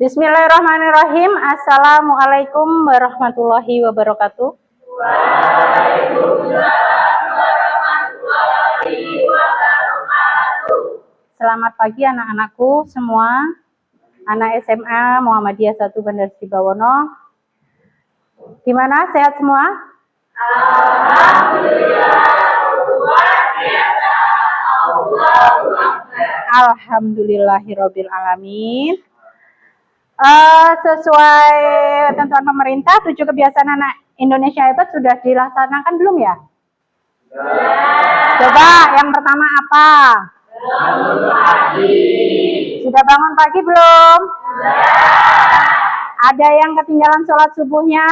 Bismillahirrahmanirrahim. Assalamualaikum warahmatullahi wabarakatuh. Selamat pagi anak-anakku semua. Anak SMA Muhammadiyah 1 Bandar Sibawono. Gimana, sehat semua? Alhamdulillahirabbil alamin. Sesuai tentuan pemerintah, 7 kebiasaan anak Indonesia hebat sudah dilaksanakan belum ya? Coba yang pertama apa? Bangun pagi. Sudah bangun pagi belum? Ada yang ketinggalan sholat subuhnya?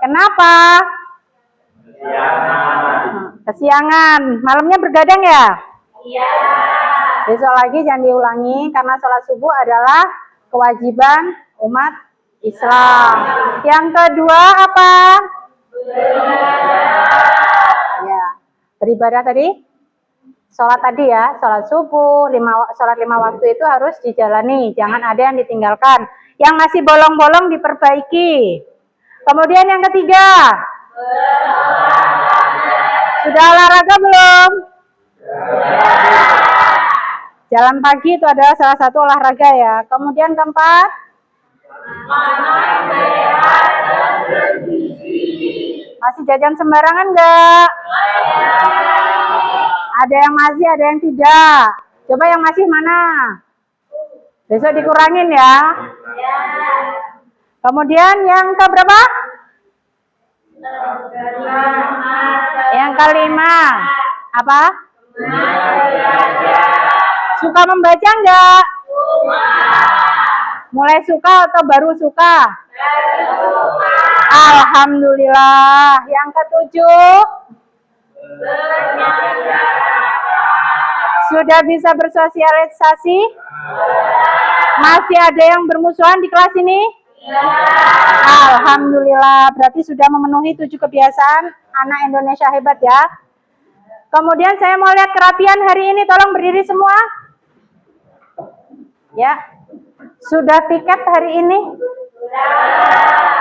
Kenapa? Kesiangan. Malamnya bergadang ya? Iya. Besok lagi jangan diulangi karena sholat subuh adalah kewajiban umat Islam. Yang kedua apa? Ya, beribadah tadi? Sholat tadi ya, sholat subuh, sholat 5 waktu itu harus dijalani, jangan ada yang ditinggalkan. Yang masih bolong-bolong diperbaiki. Kemudian yang ketiga, sudah olahraga belum? Jalan pagi itu adalah salah satu olahraga ya. Kemudian keempat, masih jajan sembarangan enggak? Ada yang masih, ada yang tidak. Coba yang masih mana? Besok dikurangin ya. Kemudian yang keberapa? Yang kelima. Apa? Suka membaca enggak? Mulai suka atau baru suka? Alhamdulillah. Yang ketujuh, sudah bisa bersosialisasi? Masih ada yang bermusuhan di kelas ini? Alhamdulillah. Berarti sudah memenuhi 7 kebiasaan anak Indonesia hebat ya. Kemudian saya mau lihat kerapian hari ini. Tolong berdiri semua. Ya. Sudah piket hari ini?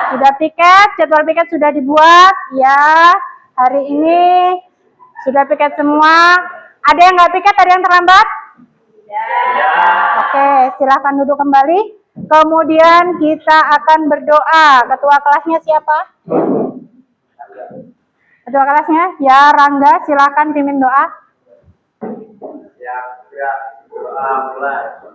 Sudah piket, jadwal piket sudah dibuat ya. Hari ini sudah piket semua. Ada yang nggak piket, ada yang terlambat? Oke, silahkan duduk kembali. Kemudian kita akan berdoa. Ketua kelasnya siapa? Ketua kelasnya? Ya, Rangga, silahkan pimpin doa. Ya, doa mulai.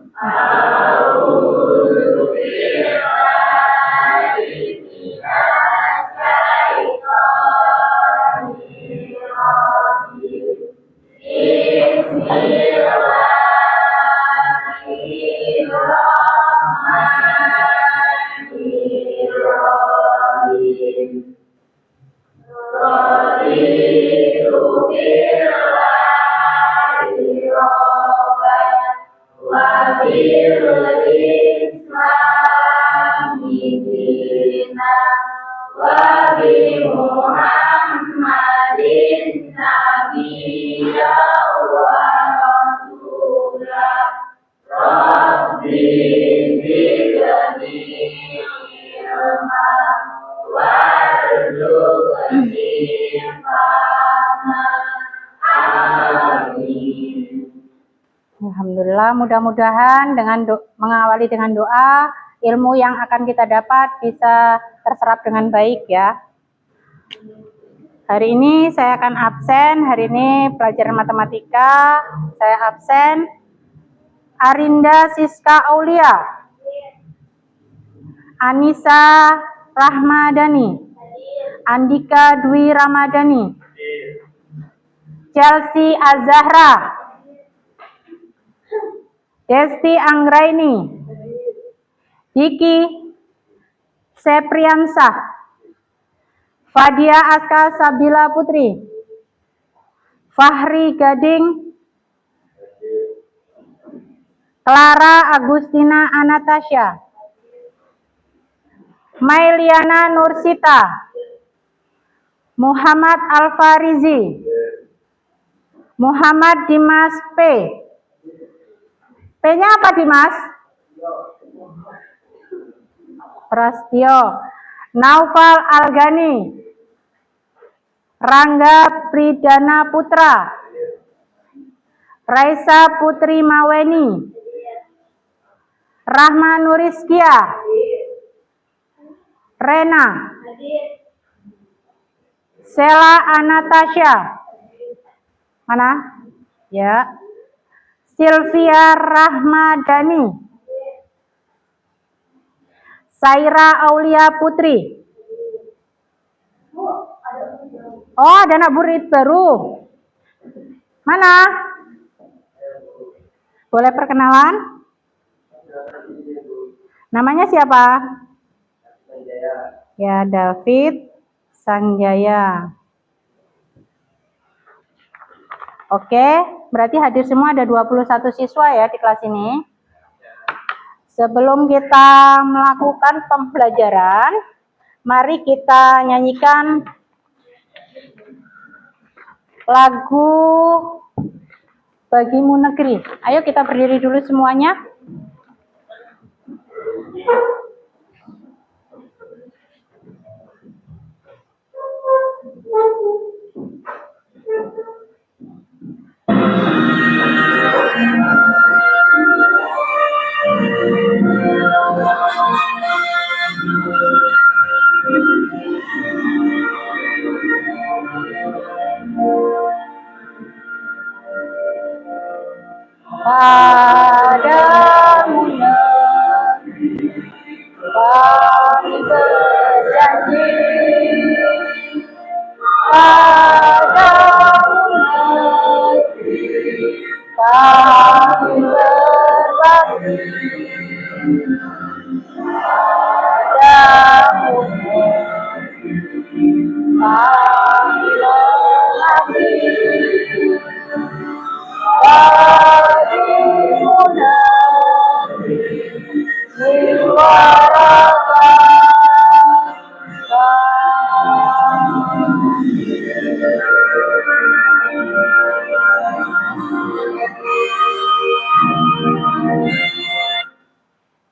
Alhamdulillah, mudah-mudahan dengan mengawali dengan doa, ilmu yang akan kita dapat bisa terserap dengan baik ya. Hari ini saya akan absen, hari ini pelajaran matematika, saya absen. Arinda Siska Aulia, Anissa Rahmadani, Andika Dwi Ramadhani, Chelsea Azahra, Desti Anggraini, Diki Sepriansah, Fadia Aska Sabila Putri, Fahri Gading, Clara Agustina Anastasia, Mailiana Nursita, Muhammad Alfarizi, Muhammad Dimas P, P-nya apa Dimas? Prastio. Naufal Algani. Rangga Pridana Putra. Raisa Putri Maweni. Rahma Nuriskia. Rena. Sela Anastasia. Mana? Ya. Sylvia Rahmadani. Saira Aulia Putri. Oh, ada anak murid baru. Mana? Boleh perkenalan? Namanya siapa? Ya, David Sangjaya. Oke, berarti hadir semua ada 21 siswa ya di kelas ini. Sebelum kita melakukan pembelajaran, mari kita nyanyikan lagu Bagimu Negeri. Ayo kita berdiri dulu semuanya. Padamu negeri kami berjanji, padamu negeri kami berbakti, padamu negeri kami mengabdi. Bagimu negeri jiwa raga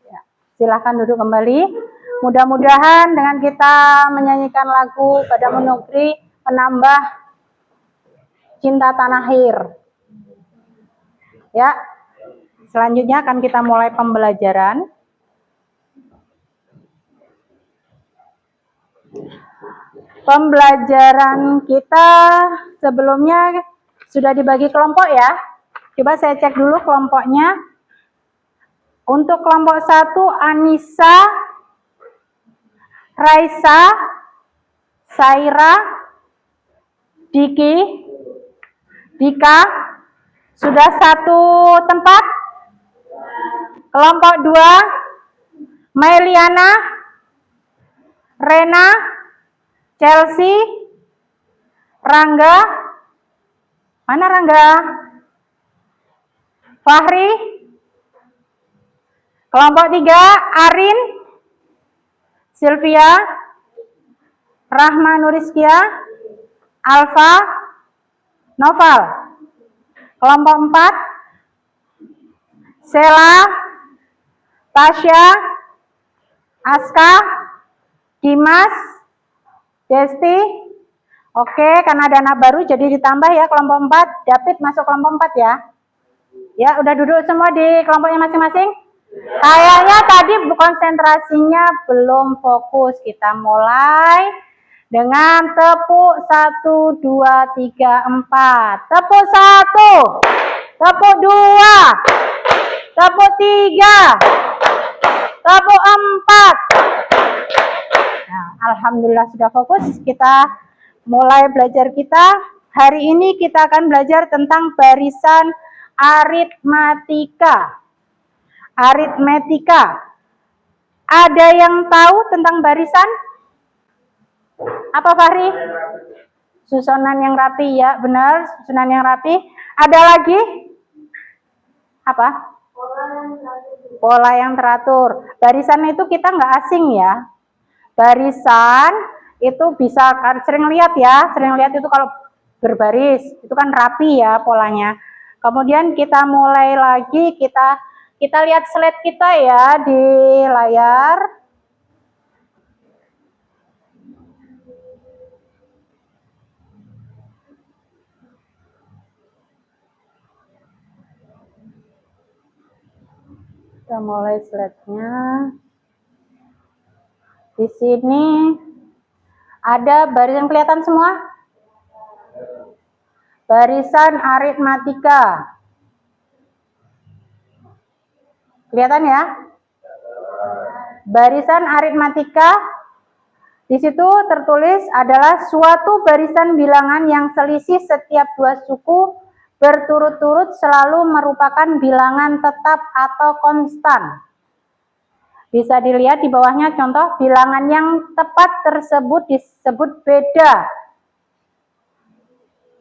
ya, silahkan duduk kembali. Mudah-mudahan dengan kita menyanyikan lagu Padamu Negeri menambah cinta tanah air. Ya, selanjutnya akan kita mulai pembelajaran. Pembelajaran kita sebelumnya sudah dibagi kelompok ya. Coba saya cek dulu kelompoknya. Untuk kelompok 1, Anissa, Raisa, Saira, Diki, Dika, sudah satu tempat. Kelompok 2, Meliana, Rena, Chelsea, Rangga, mana Rangga? Fahri. Kelompok 3, Arin, Sylvia, Rahma Nuriskia, Alfa, Noval. Kelompok 4, Sela, Tasya, Aska, Dimas, Desti. Oke, karena ada anak baru jadi ditambah ya kelompok 4. David masuk kelompok 4 ya. Ya, udah duduk semua di kelompoknya masing-masing. Kayaknya tadi konsentrasinya belum fokus. Kita mulai dengan tepuk 1, 2, 3, 4. Tepuk 1, tepuk 2, tepuk 3, tepuk 4. Nah, alhamdulillah sudah fokus. Kita mulai belajar kita. Hari ini kita akan belajar tentang barisan aritmatika. Aritmetika. Ada yang tahu tentang barisan? Apa Fahri? Susunan yang rapi ya, benar, susunan yang rapi. Ada lagi? Apa? Pola yang teratur. Barisan itu kita nggak asing ya. Barisan itu bisa sering lihat ya, sering lihat itu kalau berbaris, itu kan rapi ya polanya. Kemudian kita mulai lagi, kita Kita lihat slide kita ya di layar. Kita mulai slide-nya. Di sini ada barisan, kelihatan semua? Barisan aritmatika. Kelihatan ya? Barisan aritmatika. Di situ tertulis adalah suatu barisan bilangan yang selisih setiap dua suku berturut-turut selalu merupakan bilangan tetap atau konstan. Bisa dilihat di bawahnya contoh bilangan yang tepat tersebut disebut beda.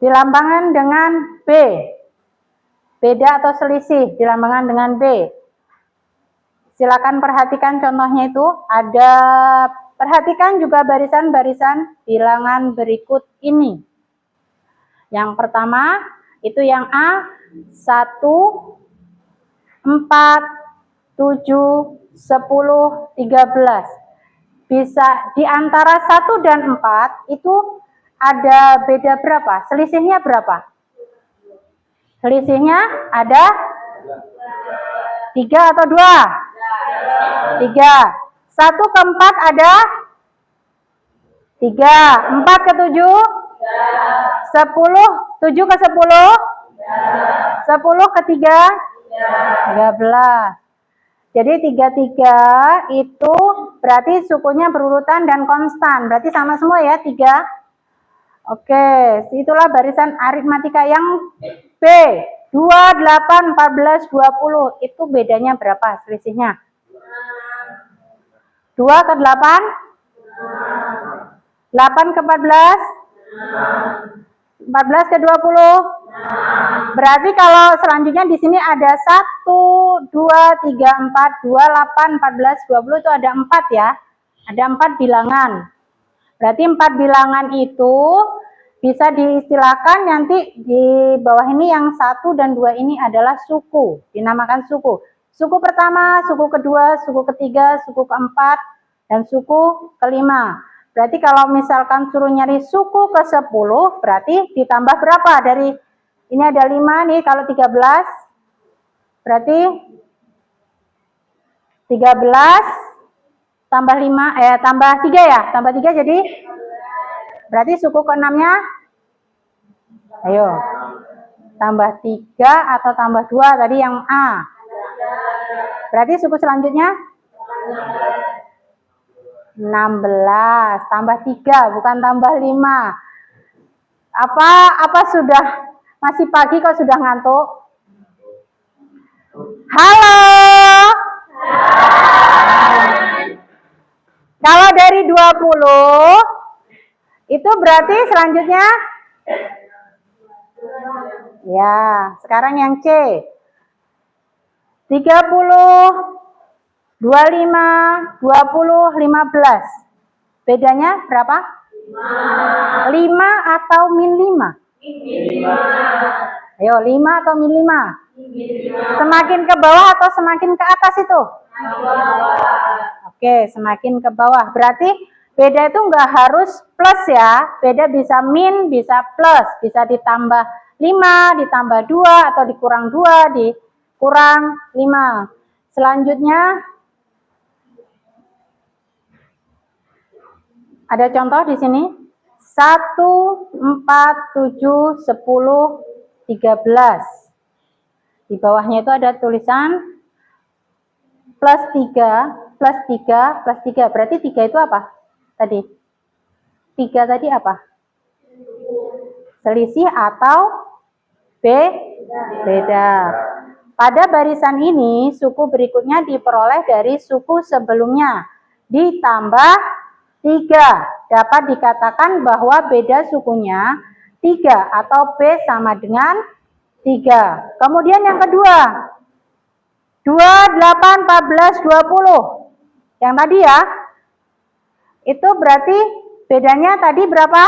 Dilambangkan dengan B. Beda atau selisih dilambangkan dengan B. Silakan perhatikan contohnya itu. Perhatikan juga barisan-barisan bilangan berikut ini. Yang pertama itu yang A, 1, 4, 7, 10, 13. Bisa di antara 1 dan 4 itu ada beda berapa? Selisihnya berapa? Selisihnya ada 3 atau 2? 3. 1 ke 4 ada 3. 4 ke 7? 10. 7 ke 10? 10 ke 3? 13. Jadi 33 itu berarti sukunya berurutan dan konstan. Berarti sama semua ya 3. Oke, itulah barisan aritmatika yang B. 2, 8, 14, 20. Itu bedanya berapa selisihnya? 2 ke 8? 8 ke 14? 14 ke 20? Berarti kalau selanjutnya di sini ada 1, 2, 3, 4, 2, 8, 14, 20 itu ada 4 ya. Ada 4 bilangan. Berarti 4 bilangan itu bisa diistilahkan nanti di bawah ini yang 1 dan 2 ini adalah suku. Dinamakan suku. Suku pertama, suku kedua, suku ketiga, suku keempat, dan suku kelima. Berarti kalau misalkan suruh nyari suku ke 10, berarti ditambah berapa dari ini ada 5 nih, kalau 13 berarti 13 tambah 5 tambah 3 ya, tambah 3 jadi berarti suku ke-6-nya ayo tambah 3 atau tambah 2 tadi yang A. Berarti suku selanjutnya 16 tambah 3 bukan tambah 5. Apa sudah masih pagi kok sudah ngantuk? Halo. Kalau dari 20 itu berarti selanjutnya ya, sekarang yang C. 30, 25, 20, 15. Bedanya berapa? 5 atau min 5? Ayo, 5 atau min 5? Semakin ke bawah atau semakin ke atas itu? Oke, semakin ke bawah. Berarti beda itu nggak harus plus ya. Beda bisa min, bisa plus. Bisa ditambah 5, ditambah 2, atau dikurang 2, dikurang 5. Selanjutnya, ada contoh di sini. 1, 4, 7, 10, 13. Di bawahnya itu ada tulisan plus 3, plus 3, plus 3. Berarti 3 itu apa? Tadi. 3 tadi apa? Selisih atau beda. Pada barisan ini, suku berikutnya diperoleh dari suku sebelumnya. Ditambah 3. Dapat dikatakan bahwa beda sukunya 3 atau B sama dengan 3. Kemudian yang kedua. 2, 8, 14, 20. Yang tadi ya. Itu berarti bedanya tadi berapa?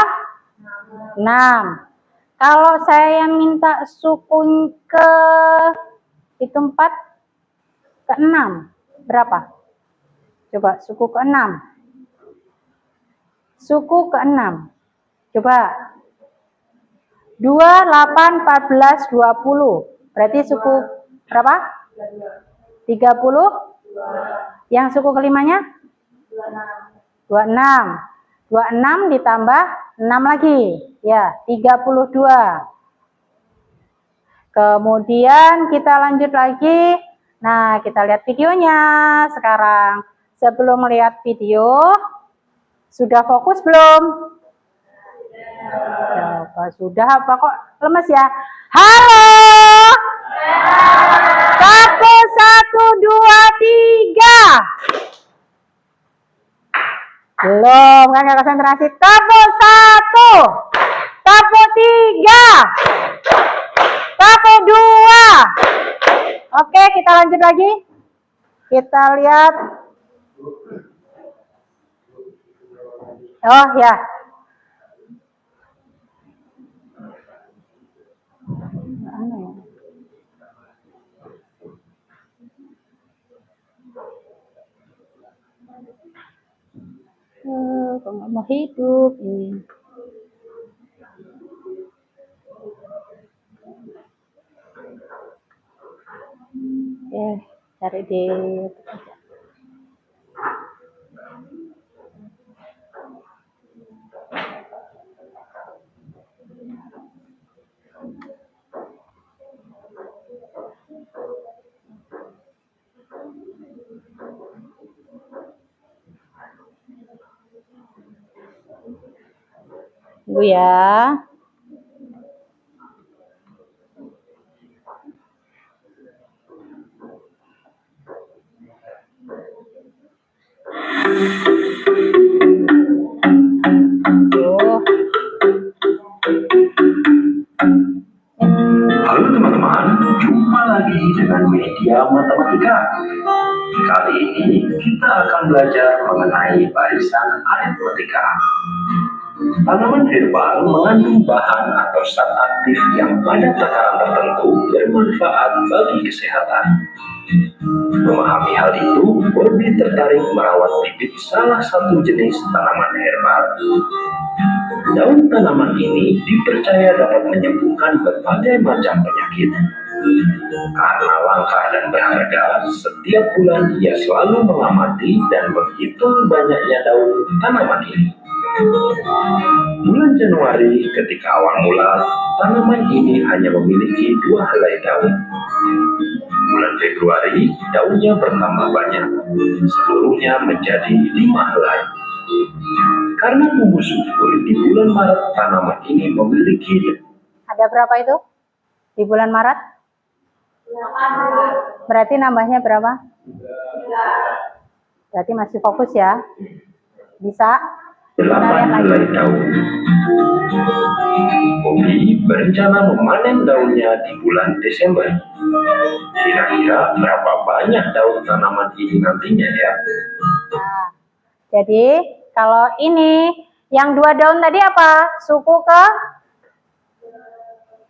6. Kalau saya minta suku ke itu 4. ke-6 berapa? Coba suku ke-6. Suku ke-6. Coba 2, 8, 14, 20. Berarti suku berapa? 30. Yang suku kelimanya? 26. 26 ditambah 6 lagi. Ya, 32. Kemudian kita lanjut lagi. Nah, kita lihat videonya sekarang. Sebelum melihat video, sudah fokus belum? Ya, sudah apa kok lemes ya? Halo. 1, 2, 3. Belum kan ya konsentrasi. Tepuk 1. Tepuk 3. Tepuk 2. Oke, kita lanjut lagi. Kita lihat. Oh ya. Kok nggak mau hidup ini. Cari di tunggu ya. Halo teman-teman, jumpa lagi dengan media matematika. Kali ini kita akan belajar mengenai barisan aritmatika. Tanaman herbal mengandung bahan atau zat aktif yang pada takaran tertentu bermanfaat bagi kesehatan. Memahami hal itu, Bobby tertarik merawat bibit salah satu jenis tanaman herbal. Daun tanaman ini dipercaya dapat menyembuhkan berbagai macam penyakit. Karena langka dan berharga, setiap bulan ia selalu mengamati dan menghitung banyaknya daun tanaman ini. Bulan Januari ketika awal mula, tanaman ini hanya memiliki 2 helai daun. Bulan Februari, daunnya bertambah banyak, seluruhnya menjadi 5 helai. Karena tumbuh subur, di bulan Maret tanaman ini memiliki... Ada berapa itu? Di bulan Maret? Berarti nambahnya berapa? Berarti masih fokus ya? Bisa? 8 helai daun. Bobby berencana memanen daunnya di bulan Desember. Kira-kira berapa banyak daun tanaman ini nantinya ya? Nah, jadi kalau ini yang 2 daun tadi apa? Suku ke?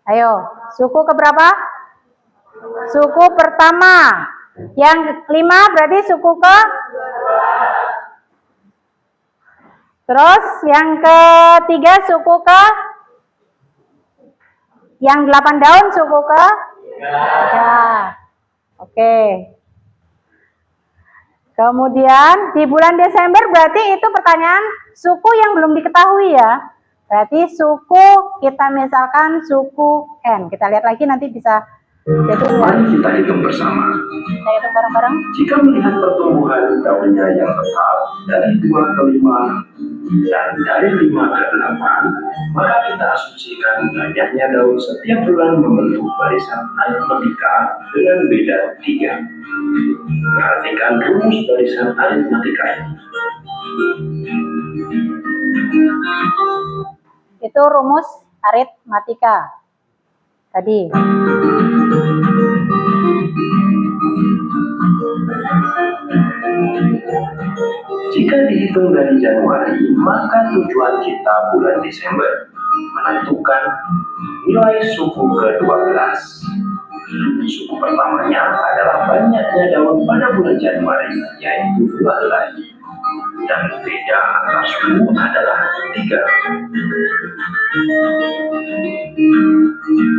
Ayo, suku ke berapa? Suku pertama. Yang 5 berarti suku ke? Terus yang ketiga suku ke? Yang 8 daun suku ke? Ya. Oke. Kemudian di bulan Desember berarti itu pertanyaan suku yang belum diketahui ya. Berarti suku kita misalkan suku N. Kita lihat lagi nanti bisa jadi mari kita hitung bersama. Kita hitung bareng-bareng. Jika melihat pertumbuhan daunnya yang tetap dari 2 ke 5 dan dari 5 ke 8, maka kita asumsikan banyaknya daun setiap bulan membentuk barisan aritmatika dengan beda 3. Perhatikan rumus barisan aritmatika ini. Itu rumus aritmatika tadi. Jika dihitung dari Januari, maka tujuan kita bulan Desember menentukan nilai suku ke-12. Suku pertamanya adalah banyaknya daun pada bulan Januari, yaitu 12. Dan beda antar suku adalah 3.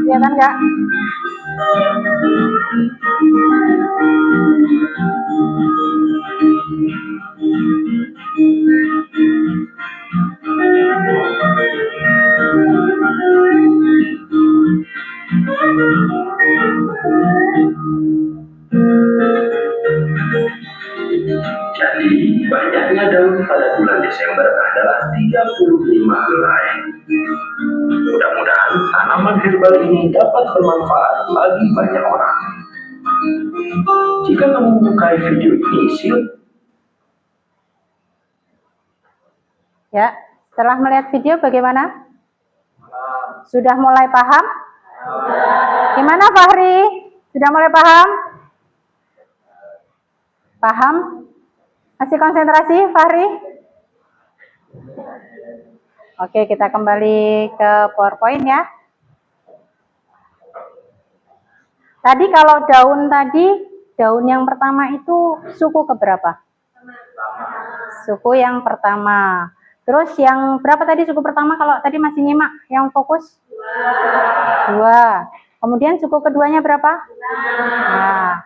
Kelihatan nggak? Jadi, banyaknya daun pada bulan Desember adalah 35 helai. Mudah-mudahan tanaman herbal ini dapat bermanfaat bagi banyak orang. Jika kamu menyukai video ini, Ya, setelah melihat video bagaimana? Sudah mulai paham? Gimana Fahri? Sudah mulai paham? Paham? Masih konsentrasi Fahri? Oke, kita kembali ke PowerPoint ya. Tadi kalau daun yang pertama itu suku keberapa? Suku yang pertama. Terus yang berapa tadi suku pertama kalau tadi masih nyimak yang fokus? 2. Kemudian suku keduanya berapa? Nah,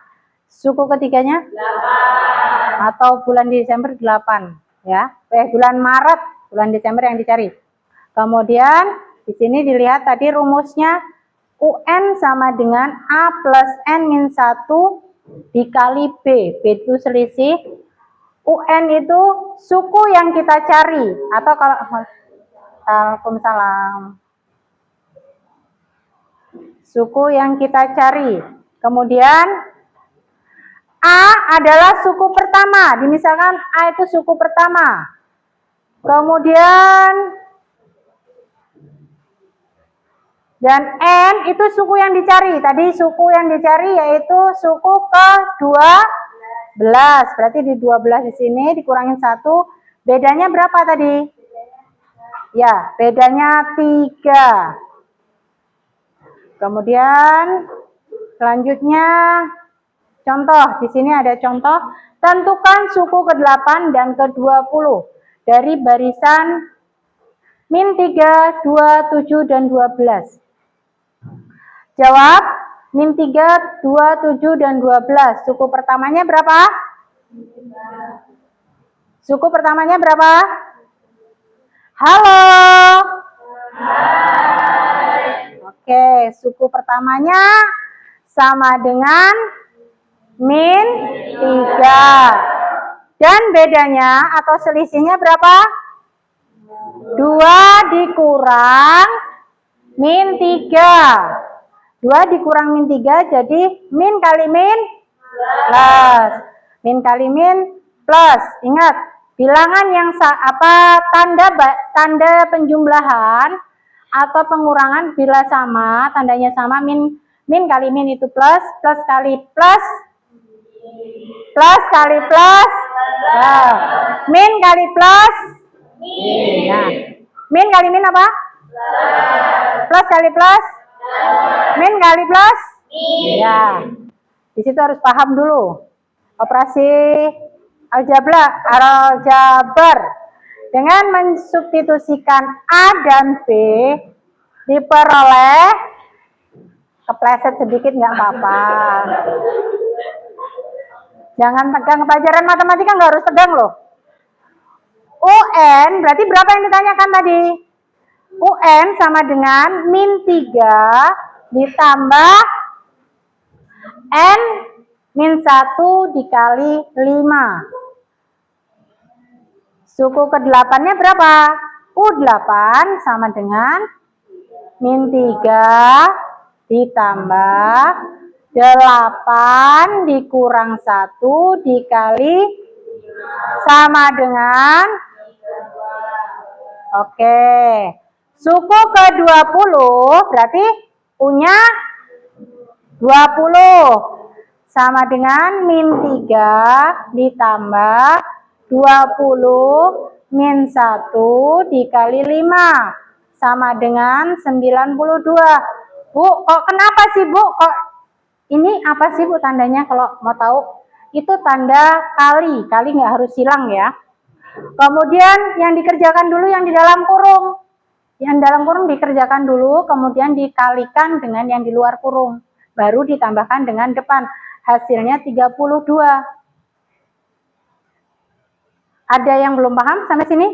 suku ketiganya? 8. Atau bulan Desember 8 ya. Bulan Maret, bulan Desember yang dicari. Kemudian di sini dilihat tadi rumusnya UN sama dengan A plus N min 1 dikali B. B itu selisih. UN itu suku yang kita cari atau kalau Waalaikumsalam. Suku yang kita cari. Kemudian A adalah suku pertama. Misalkan A itu suku pertama. Kemudian dan N itu suku yang dicari. Tadi suku yang dicari yaitu suku ke-12. Berarti di 12 di sini dikurangin 1. Bedanya berapa tadi? Ya, bedanya 3. Kemudian selanjutnya contoh. Di sini ada contoh. Tentukan suku ke-8 dan ke-20 dari barisan min 3, 2, 7, dan 12. Jawab. Min 3, 2, 7, dan 12. Suku pertamanya berapa? Suku pertamanya berapa? Halo. Hai. Oke, suku pertamanya sama dengan min 3. Dan bedanya atau selisihnya berapa? 2 dikurang min 3. 2 dikurang min 3 jadi min kali min plus. Min kali min plus. Ingat, bilangan yang tanda penjumlahan atau pengurangan bila sama, tandanya sama, min kali min itu plus, plus kali plus, plus kali plus, min kali plus. Nah, min kali min apa? Plus kali plus. Min kali plus? Ya. Di situ harus paham dulu. Operasi aljabar. Dengan mensubstitusikan A dan B diperoleh, kepleset sedikit nggak apa-apa. Jangan tegang, pelajaran matematika nggak harus tegang loh. UN berarti berapa yang ditanyakan tadi? UN sama dengan min 3 ditambah N min 1 dikali 5. Suku ke-8-nya berapa? U8 sama dengan min 3 ditambah 8 dikurang 1 dikali sama dengan, oke. Suku ke-20 berarti U-nya 20 sama dengan min 3 ditambah 20 min 1 dikali 5 sama dengan 92. Bu, kok kenapa sih Bu? Kok Ini apa sih Bu tandanya kalau mau tahu? Itu tanda kali. Kali nggak harus silang ya. Kemudian yang dikerjakan dulu yang di dalam kurung. Yang dalam kurung dikerjakan dulu, kemudian dikalikan dengan yang di luar kurung. Baru ditambahkan dengan depan. Hasilnya 32. Ada yang belum paham sampai sini?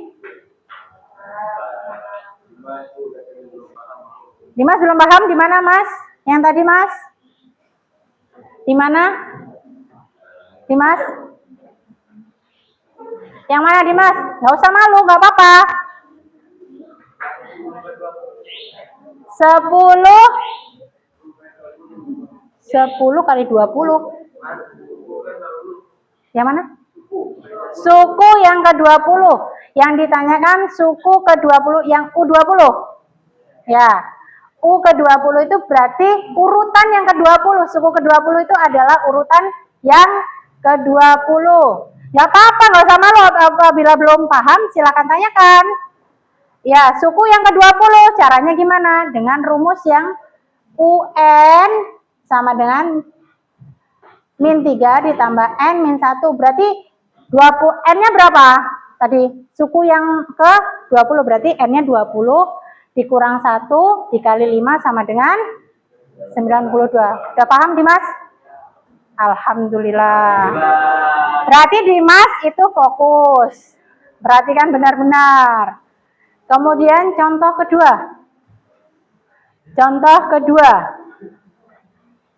Dimas belum paham di mana Mas? Yang tadi Mas? Di mana? Dimas? Yang mana Dimas? Nggak usah malu, nggak apa-apa. 10 kali 20. Yang mana? Suku yang ke-20. Yang ditanyakan suku ke-20 yang U20. Ya. U ke-20 itu berarti urutan yang ke-20. Suku ke-20 itu adalah urutan yang ke-20. Nggak apa-apa, nggak usah malu. Apabila belum paham, silakan tanyakan. Ya, suku yang ke-20 caranya gimana? Dengan rumus yang UN sama dengan min 3 ditambah N min 1. Berarti 20, N-nya berapa? Tadi suku yang ke-20 berarti N-nya 20 dikurang 1 dikali 5 sama dengan 92. Udah paham Dimas? Alhamdulillah. Berarti Dimas itu fokus. Perhatikan benar-benar. Kemudian contoh kedua. Contoh kedua.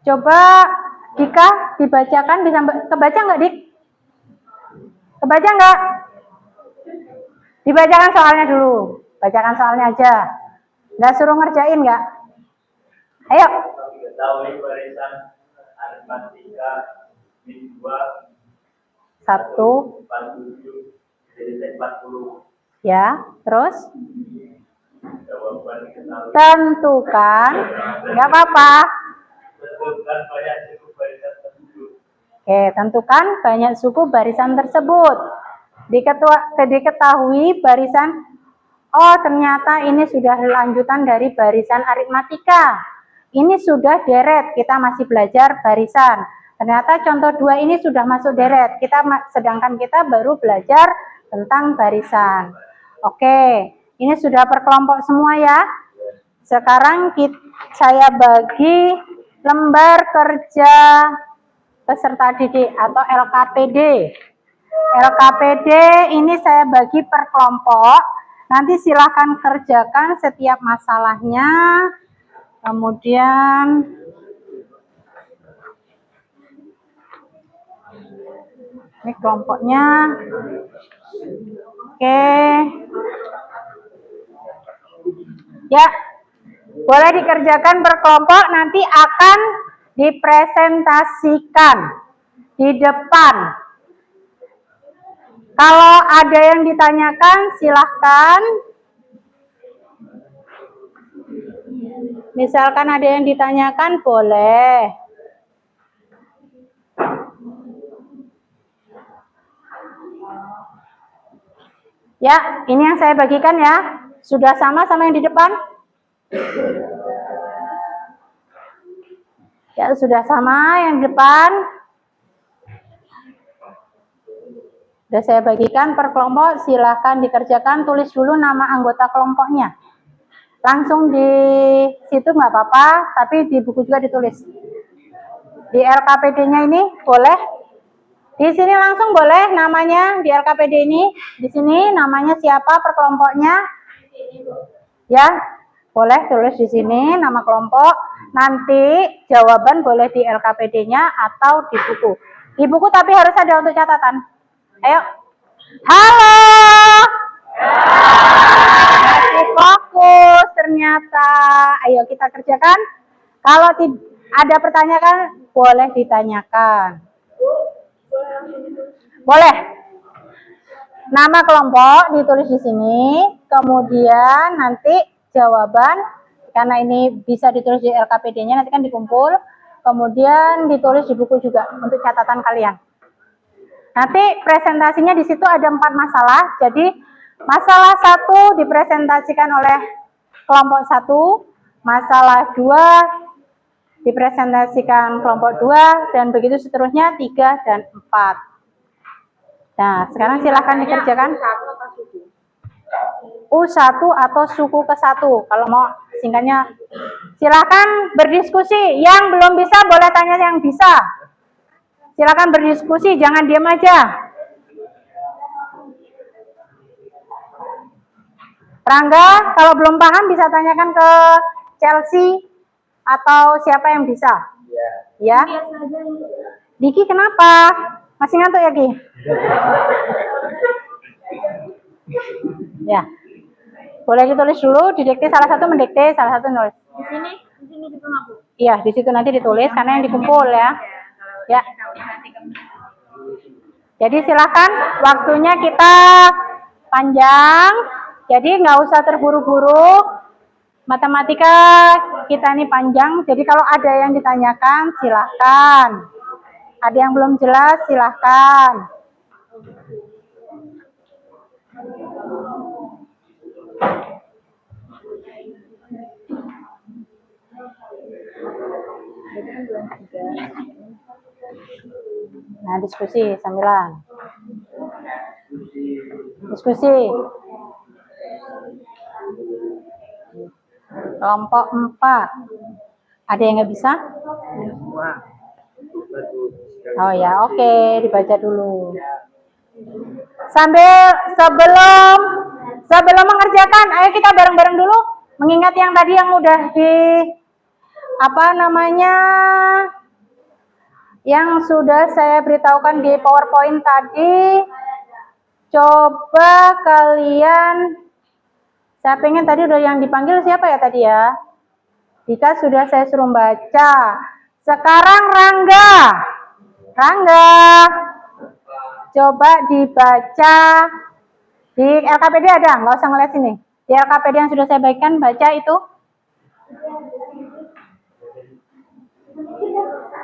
Coba Dika dibacakan, bisa kebaca nggak Dik? Kebaca nggak? Dibacakan soalnya dulu. Bacakan soalnya aja. Nggak suruh ngerjain nggak? Ayo. Ketahui barisan aritmatika min 2 1 47 jadi 40. Ya, terus Jawaban diketahui. tentukan, nggak apa-apa. Tentukan banyak suku barisan tersebut. Oke, tentukan banyak suku barisan tersebut. Diketahui barisan, oh ternyata ini sudah lanjutan dari barisan aritmatika. Ini sudah deret, kita masih belajar barisan. Ternyata contoh 2 ini sudah masuk deret, sedangkan kita baru belajar tentang barisan. Oke, ini sudah per kelompok semua ya. Sekarang saya bagi lembar kerja peserta didik atau LKPD. LKPD ini saya bagi per kelompok. Nanti silahkan kerjakan setiap masalahnya. Kemudian ini kelompoknya. Oke. Ya, boleh dikerjakan berkelompok, nanti akan dipresentasikan di depan. Kalau ada yang ditanyakan, silahkan. Misalkan ada yang ditanyakan, boleh. Ya, ini yang saya bagikan ya. Sudah sama yang di depan? Ya, sudah sama yang di depan. Sudah saya bagikan per kelompok, silahkan dikerjakan. Tulis dulu nama anggota kelompoknya. Langsung di situ nggak apa-apa, tapi di buku juga ditulis. Di LKPD-nya ini boleh. Di sini langsung boleh namanya di LKPD ini. Di sini namanya siapa per kelompoknya? Ya, boleh tulis di sini nama kelompok. Nanti jawaban boleh di LKPD-nya atau di buku. Di buku tapi harus ada untuk catatan. Ayo. Halo. Masih fokus ternyata. Ayo kita kerjakan. Kalau ada pertanyaan boleh ditanyakan. Boleh. Nama kelompok ditulis di sini, kemudian nanti jawaban, karena ini bisa ditulis di LKPD-nya, nanti kan dikumpul, kemudian ditulis di buku juga untuk catatan kalian. Nanti presentasinya di situ ada 4 masalah, jadi masalah 1 dipresentasikan oleh kelompok 1, masalah 2 dipresentasikan kelompok 2 dan begitu seterusnya 3 dan 4. Nah, sekarang silahkan dikerjakan. U1 atau suku ke-1. Kalau mau singkatnya, silahkan berdiskusi. Yang belum bisa boleh tanya yang bisa. Silahkan berdiskusi, jangan diam aja. Rangga, kalau belum paham bisa tanyakan ke Chelsea atau siapa yang bisa. Ya. Diki kenapa? Masih ngantuk ya, Ki? Ya. Boleh ditulis dulu, didikte salah satu mendikte, salah satu nulis. Di sini juga nggak, Bu? Iya, di situ nanti ditulis karena yang dikumpul ya. Ya. Jadi silakan, waktunya kita panjang. Jadi nggak usah terburu-buru. Matematika kita ini panjang. Jadi kalau ada yang ditanyakan, silahkan. Ada yang belum jelas, silahkan. Nah, diskusi sambilan. Diskusi. Kelompok 4. Ada yang nggak bisa? Oh ya, oke, dibaca dulu. Sebelum mengerjakan, ayo kita bareng-bareng dulu. Mengingat yang tadi yang udah yang sudah saya beritahukan di PowerPoint tadi. Coba kalian, saya pengen tadi udah yang dipanggil siapa ya tadi ya? Dika sudah saya suruh baca. Sekarang Rangga, coba dibaca. Di LKPD ada, nggak usah ngeliat sini. Di LKPD yang sudah saya bagikan, baca itu.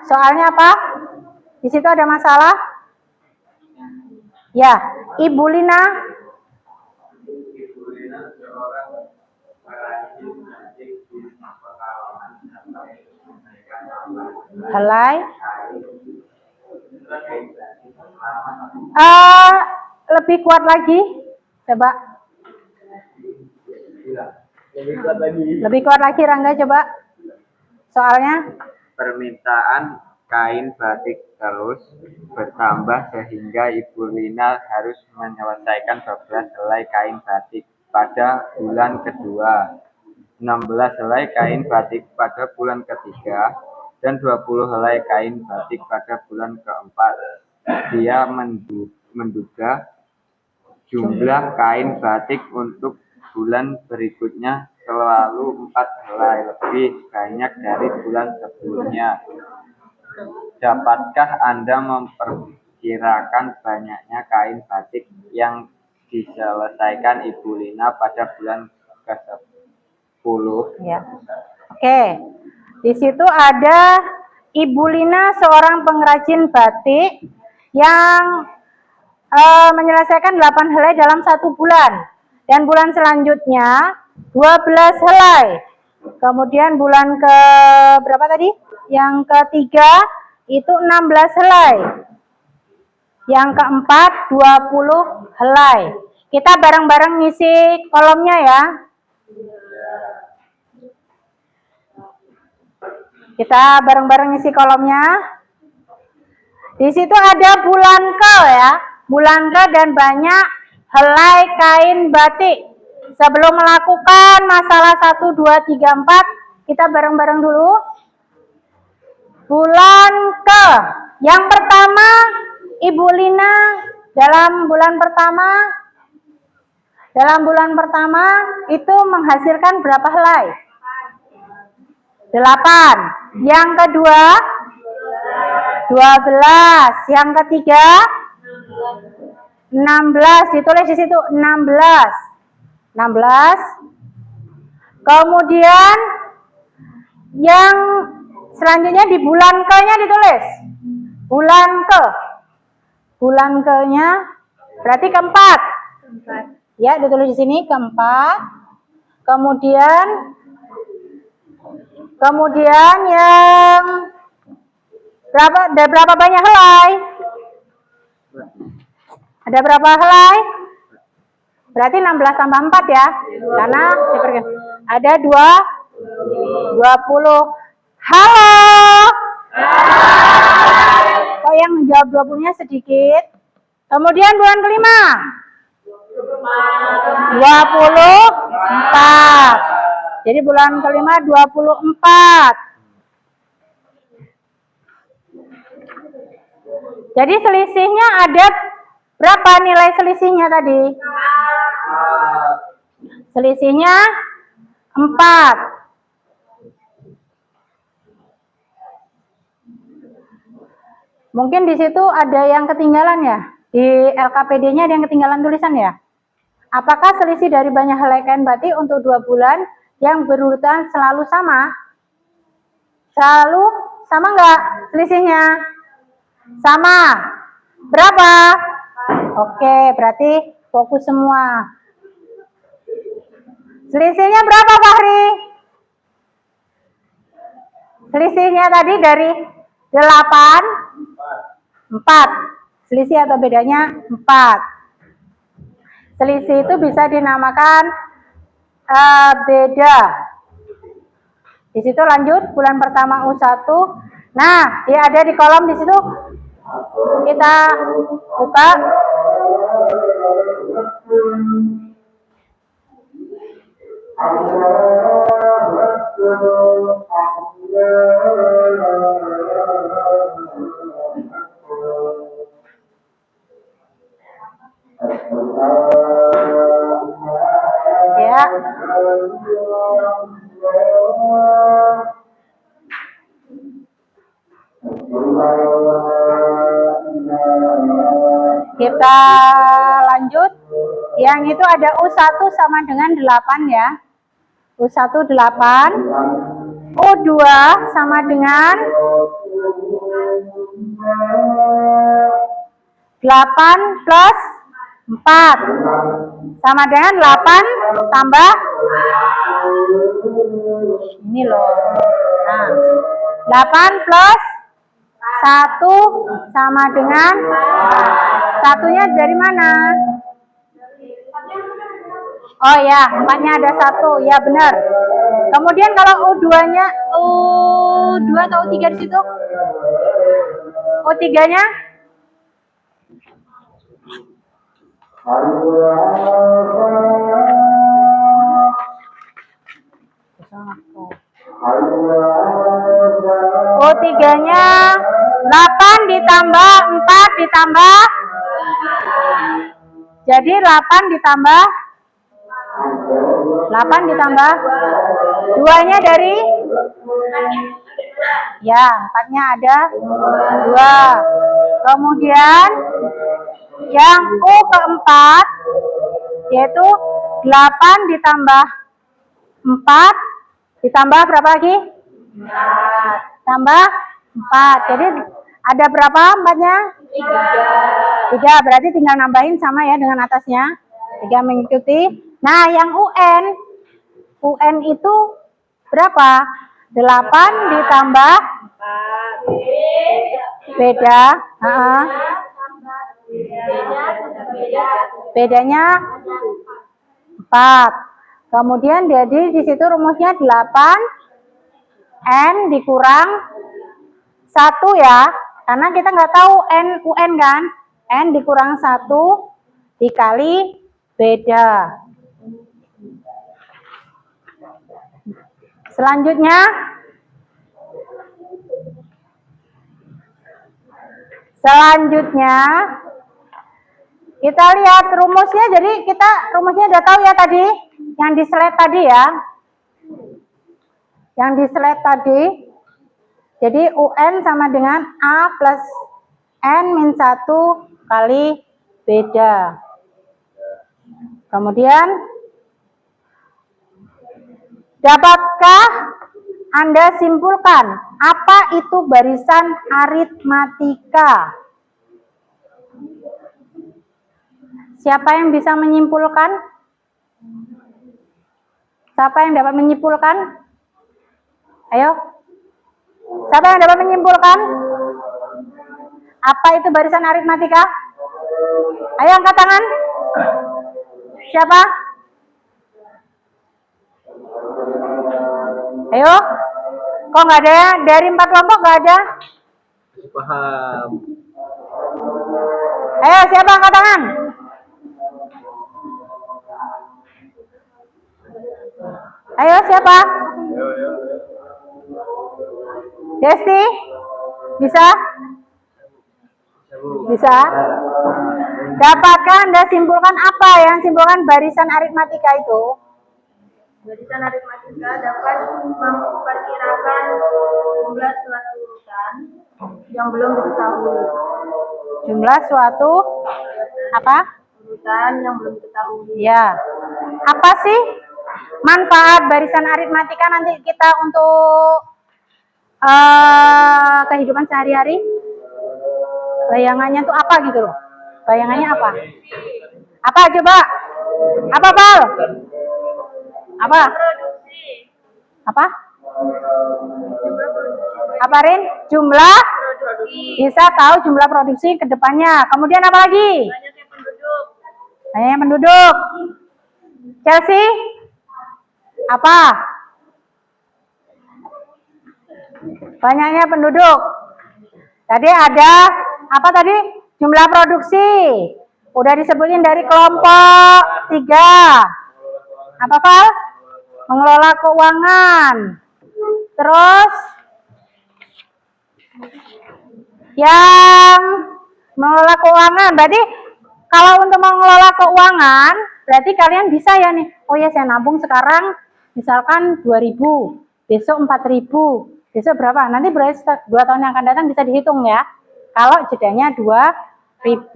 Soalnya apa? Di situ ada masalah? Ya, Ibu Lina. Helai. Lebih kuat lagi. Coba. Lebih kuat lagi Rangga, coba. Soalnya? Permintaan kain batik terus bertambah sehingga Ibu Lina harus menyelesaikan 12 helai kain batik pada bulan kedua, 16 helai kain batik pada bulan ketiga, dan 20 helai kain batik pada bulan keempat. Dia menduga jumlah kain batik untuk bulan berikutnya selalu 4 helai lebih banyak dari bulan sebelumnya. Dapatkah Anda memperkirakan banyaknya kain batik yang diselesaikan Ibu Lina pada bulan ke-10? Ya. Oke. Di situ ada Ibu Lina, seorang pengrajin batik yang menyelesaikan 8 helai dalam 1 bulan. Dan bulan selanjutnya 12 helai. Kemudian bulan ke berapa tadi? Yang ketiga itu 16 helai. Yang keempat 20 helai. Kita bareng-bareng ngisi kolomnya ya. Kita bareng-bareng ngisi kolomnya. Di situ ada bulan ke ya. Bulan ke dan banyak helai kain batik. Sebelum melakukan masalah 1, 2, 3, 4, kita bareng-bareng dulu. Bulan ke. Yang pertama, Ibu Lina dalam bulan pertama itu menghasilkan berapa helai? 8. Yang kedua 12. Yang ketiga 16. Ditulis di situ 16. Kemudian yang selanjutnya di bulan ke-nya ditulis. Bulan ke-nya berarti keempat. Ya, ditulis di sini keempat. Kemudian Kemudian yang ada berapa banyak helai? Ada berapa helai? Berarti 16 tambah 4 ya. Karena ada 20. Halo. Kok yang menjawab 20-nya sedikit? Kemudian bulan kelima. 24. Jadi bulan kelima 24. Jadi selisihnya ada berapa nilai selisihnya tadi? Selisihnya 4. Mungkin di situ ada yang ketinggalan ya? Di LKPD-nya ada yang ketinggalan tulisan ya? Apakah selisih dari banyak helai kain batik untuk 2 bulan yang berurutan selalu sama? Selalu sama enggak selisihnya? Sama. Berapa? Oke, berarti fokus semua. Selisihnya berapa, Fahri? Selisihnya tadi dari 8, 4. Selisih atau bedanya 4. Selisih itu bisa dinamakan beda. Di situ lanjut bulan pertama U1. Nah, dia ada di kolom di situ. Kita buka. Ya. Kita lanjut. Yang itu ada U1 sama dengan 8 ya. U1 8. U2 sama dengan 8 plus 4. Sama dengan 8 tambah ini loh. Nah, 8 plus 1 sama dengan satunya dari mana? Oh ya, 4-nya ada 1. Ya benar. Kemudian kalau U2-nya U2 atau U3 di situ? U3-nya? U3-nya 8 ditambah 4 ditambah. Jadi 8 ditambah 2-nya dari? Ya, 4-nya ada 2. Kemudian yang U keempat yaitu 8 ditambah 4 ditambah berapa lagi? Tambah 4. Jadi ada berapa 4-nya? 3. Berarti tinggal nambahin sama ya dengan atasnya. 3 mengikuti. Nah, yang UN itu berapa? 8 ditambah beda. Bedanya 4. Kemudian jadi di situ rumusnya 8 N dikurang 1 ya. Karena kita nggak tahu UN kan. N dikurang 1 dikali beda. Selanjutnya kita lihat rumusnya. Jadi kita rumusnya udah tahu ya tadi, yang di slide tadi ya. Yang di slide tadi. Jadi UN sama dengan A plus N min 1 kali beda. Kemudian dapatkah Anda simpulkan apa itu barisan aritmatika? Siapa yang bisa menyimpulkan? Siapa yang dapat menyimpulkan? Ayo. Siapa yang dapat menyimpulkan? Apa itu barisan aritmatika? Ayo angkat tangan. Siapa? Ayo. Kok nggak ada ya? Dari 4 kelompok nggak ada? Paham. Ayo, siapa angkat tangan? Ayo, siapa? Desti? Bisa? Bisa? Dapatkah Anda simpulkan apa yang simpulkan barisan aritmatika itu? Barisan aritmatika dapat memperkirakan jumlah suatu urutan yang belum diketahui. Jumlah suatu apa? Urutan yang belum diketahui. Ya. Apa sih manfaat barisan aritmatika nanti kita untuk kehidupan sehari-hari? Bayangannya tuh apa gitu loh? Bayangannya apa? Apa coba? Apa, Bal? Apa? Produksi. Apa? Apa, Rin? Jumlah? Bisa tahu jumlah produksi ke depannya. Kemudian apa lagi? Banyaknya penduduk. Banyaknya penduduk. Chelsea? Apa? Banyaknya penduduk. Tadi ada apa tadi? Jumlah produksi. Udah disebutin dari kelompok 3. Apa, Val? Mengelola keuangan. Terus yang mengelola keuangan. Berarti kalau untuk mengelola keuangan, berarti kalian bisa ya nih. Oh ya, saya nabung sekarang misalkan 2.000, besok 4.000, besok berapa? Nanti berarti 2 tahun yang akan datang bisa dihitung ya. Kalau jedanya 2.000,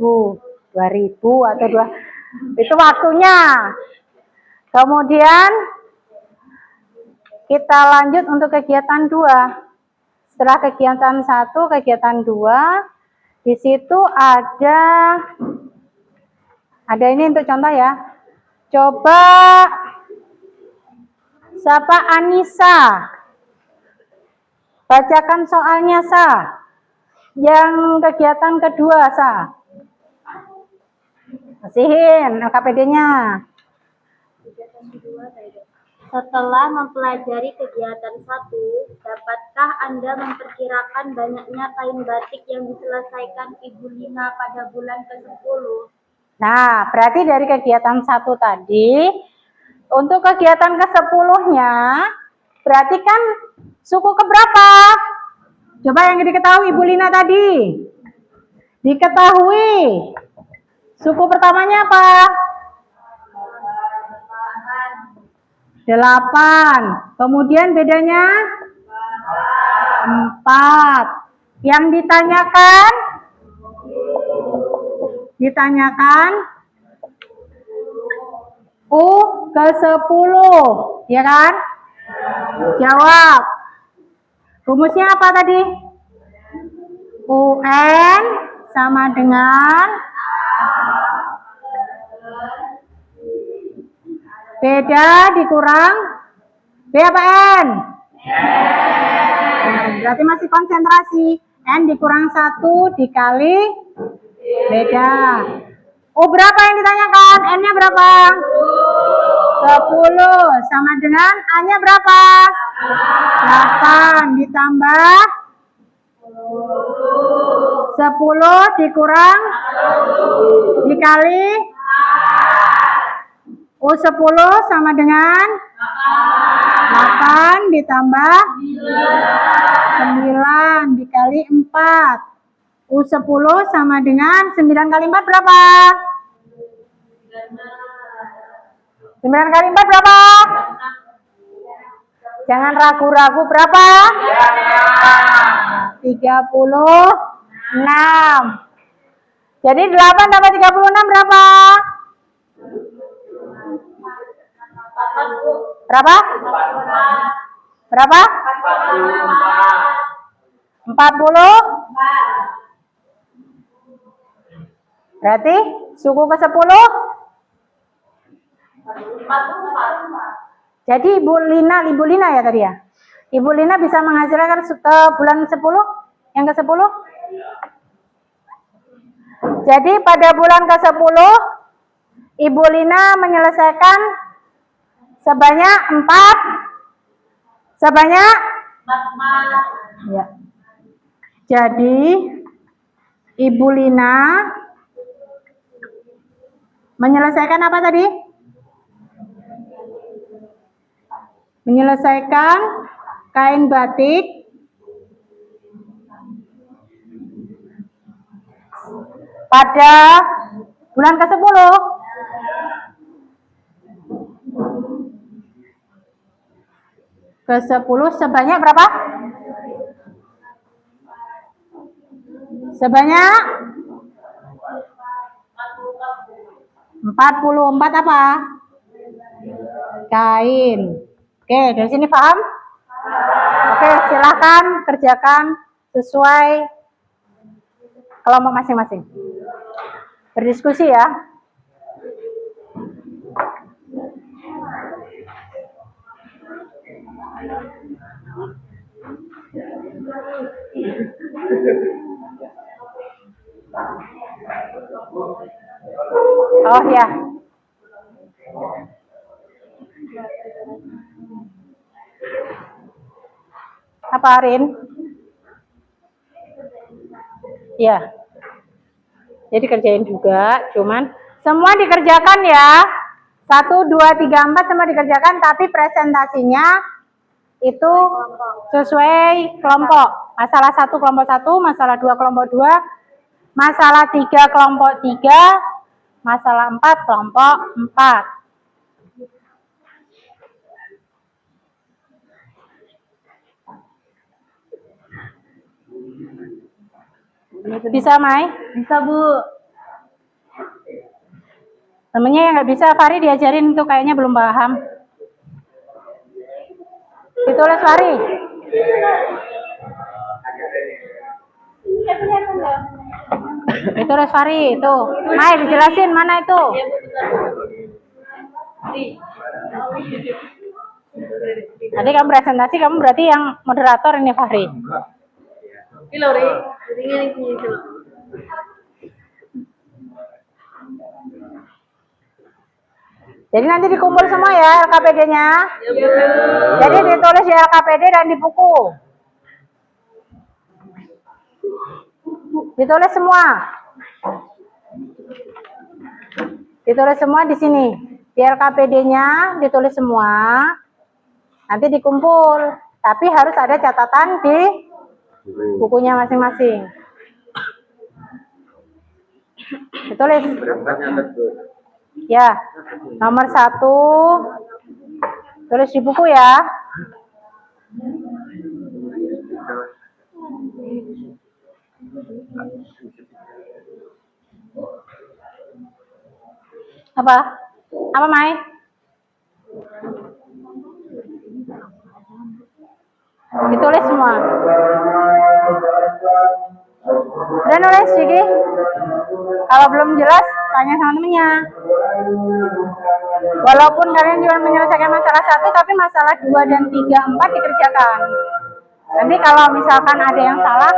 2.000 atau 2, itu waktunya. Kemudian kita lanjut untuk kegiatan 2. Setelah kegiatan 1, kegiatan 2, di situ ada ini untuk contoh ya. Coba siapa? Anissa. Bacakan soalnya, Sa. Yang kegiatan kedua, Sa. Kasihin LKPD-nya. Setelah mempelajari kegiatan 1, dapatkah Anda memperkirakan banyaknya kain batik yang diselesaikan Ibu Lina pada bulan ke-10? Nah, berarti dari kegiatan 1 tadi, untuk kegiatan ke-10-nya, berarti kan suku keberapa? Coba yang diketahui Ibu Lina tadi. Diketahui. Suku pertamanya apa? 8. Kemudian bedanya? 4. Yang ditanyakan? U ke-10, ya kan? Jawab. Rumusnya apa tadi? UN sama dengan beda dikurang B apa N? Berarti masih konsentrasi. N dikurang 1 dikali beda. Oh, berapa yang ditanyakan? N-nya berapa? 10 sama dengan A-nya berapa? 8 ditambah 10 dikurang dikali U10 sama dengan 8 ditambah 9 dikali 4. U10 sama dengan 9 kali 4 berapa? 9 kali 4 berapa? Jangan ragu-ragu, berapa? 36. Jadi 8 tambah 36 berapa? Berapa? Berapa? 40. Berarti suku ke-10? Jadi Ibu Lina ya tadi ya? Ibu Lina bisa menghasilkan ke bulan 10? Yang ke-10? Jadi pada bulan ke-10 Ibu Lina menyelesaikan sebanyak 4 ya. Jadi Ibu Lina menyelesaikan apa tadi? Menyelesaikan kain batik pada bulan ke-10. Ke-10 sebanyak berapa? Sebanyak 44 apa? Kain. Oke, dari sini paham? Oke, silakan kerjakan sesuai kelompok masing-masing. Berdiskusi ya. Oh ya. Apa Arin? Ya. Jadi kerjain juga, cuman semua dikerjakan ya. 1, 2, 3, 4 semua dikerjakan, tapi presentasinya itu sesuai kelompok. Masalah 1 kelompok 1, masalah 2 kelompok 2, masalah 3 kelompok 3, masalah 4 kelompok 4. Bisa, Mai? Bisa, Bu. Temennya yang nggak bisa, Fari diajarin tuh, kayaknya belum paham. Ditulis Fari. Ditulis Fari, itu. Mai, dijelasin mana itu. Nanti kamu presentasi, kamu berarti yang moderator ini, Fahri. Jadi nanti dikumpul semua ya LKPD-nya. Jadi ditulis di LKPD dan di buku. Ditulis semua. Ditulis semua di sini. Di LKPD-nya ditulis semua. Nanti dikumpul. Tapi harus ada catatan di bukunya masing-masing. Ditulis. Ya, nomor 1 tulis di buku ya. Apa? Apa, Mai? Ditulis semua. Udah nulis, Diki? Kalau belum jelas, tanya sama temennya. Walaupun kalian juga menyelesaikan masalah 1, tapi masalah 2 dan 3, 4 dikerjakan. Nanti kalau misalkan ada yang salah,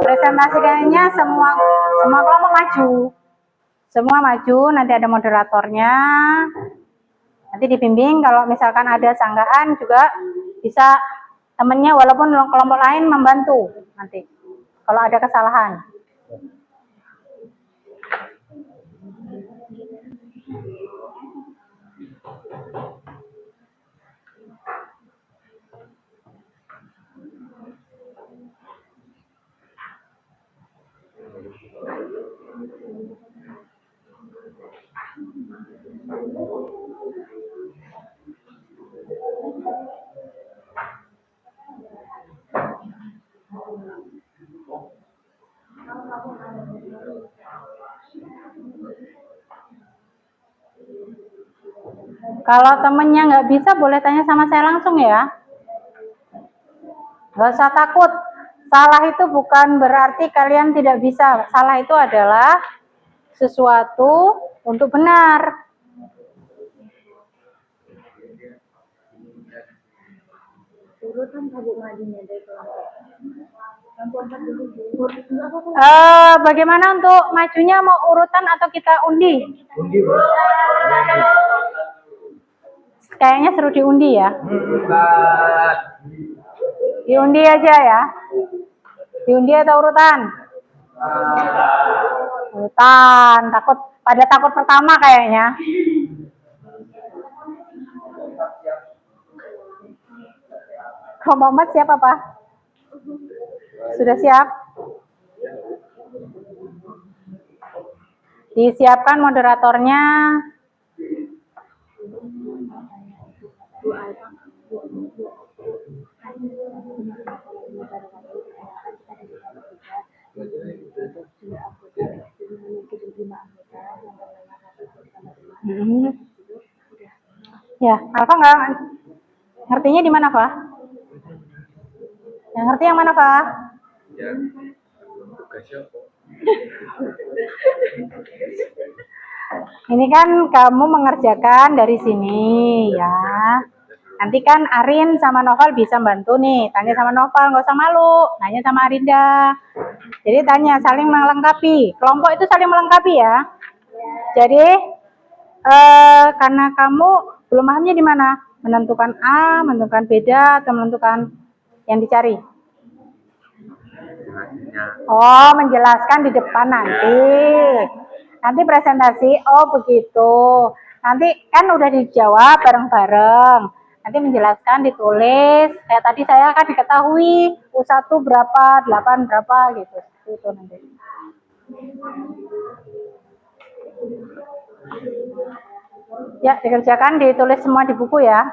presentasikannya semua kelompok maju. Semua maju, nanti ada moderatornya. Nanti dibimbing, kalau misalkan ada sanggahan juga bisa temennya walaupun kelompok lain membantu nanti kalau ada kesalahan. Kalau temennya nggak bisa, boleh tanya sama saya langsung ya. Nggak usah takut. Salah itu bukan berarti kalian tidak bisa. Salah itu adalah sesuatu untuk benar. Urutan Tabuk Madinya dari kelompok. Kelompok 4 dulu. Bagaimana untuk majunya, mau urutan atau kita undi? Undi, Bro. Kayaknya seru diundi ya. Diundi aja ya. Diundi atau urutan? Urutan. Takut pertama kayaknya. Kelompok 4 siap apa? Sudah siap? Disiapkan moderatornya. Ya, Alfa nggak ngertinya di mana, Pak? Yang ngerti yang mana, Pak? Ya, tugasnya apa? Ini kan kamu mengerjakan dari sini ya. Nanti kan Arin sama Novel bisa bantu nih. Tanya sama Novel, nggak usah malu. Nanya sama Arinda. Jadi tanya, saling melengkapi. Kelompok itu saling melengkapi ya. Jadi karena kamu belum pahamnya di mana? Menentukan A, menentukan beda, atau menentukan yang dicari? Oh, menjelaskan di depan nanti. Nanti presentasi, oh begitu. Nanti kan udah dijawab bareng-bareng. Nanti menjelaskan, ditulis. Kayak tadi saya kan diketahui U1 berapa, 8 berapa gitu. Itu nanti. Ya, dikerjakan, ditulis semua di buku ya.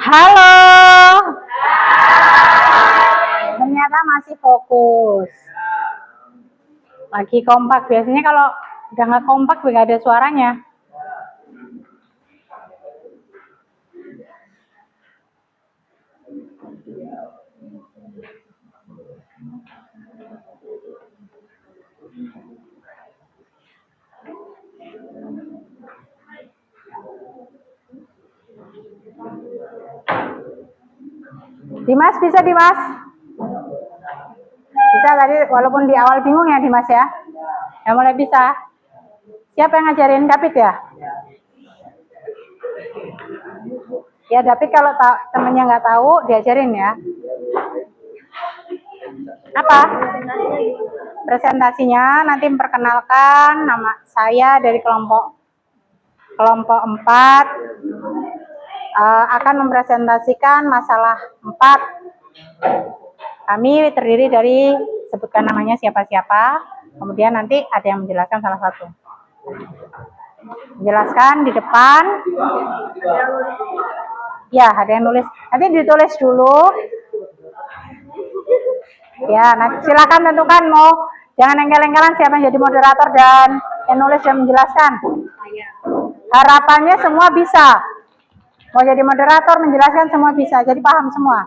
Halo. Ternyata masih fokus. Lagi kompak. Biasanya kalau udah nggak kompak, nggak ada suaranya. Dimas, bisa Dimas? Bisa tadi, walaupun di awal bingung ya Dimas ya. Ya mulai bisa. Siapa yang ngajarin? David ya? Ya David, kalau temennya nggak tahu diajarin ya. Apa? Presentasinya nanti memperkenalkan nama saya dari kelompok 4. Akan mempresentasikan masalah 4. Kami terdiri dari, sebutkan namanya siapa-siapa, kemudian nanti ada yang menjelaskan salah satu. Menjelaskan di depan. Ya, ada yang nulis. Nanti ditulis dulu. Ya, nanti silakan tentukan mau, jangan engkel-engkelan siapa yang jadi moderator dan yang nulis dan menjelaskan. Harapannya semua bisa. Mau jadi moderator, menjelaskan semua bisa, jadi paham semua.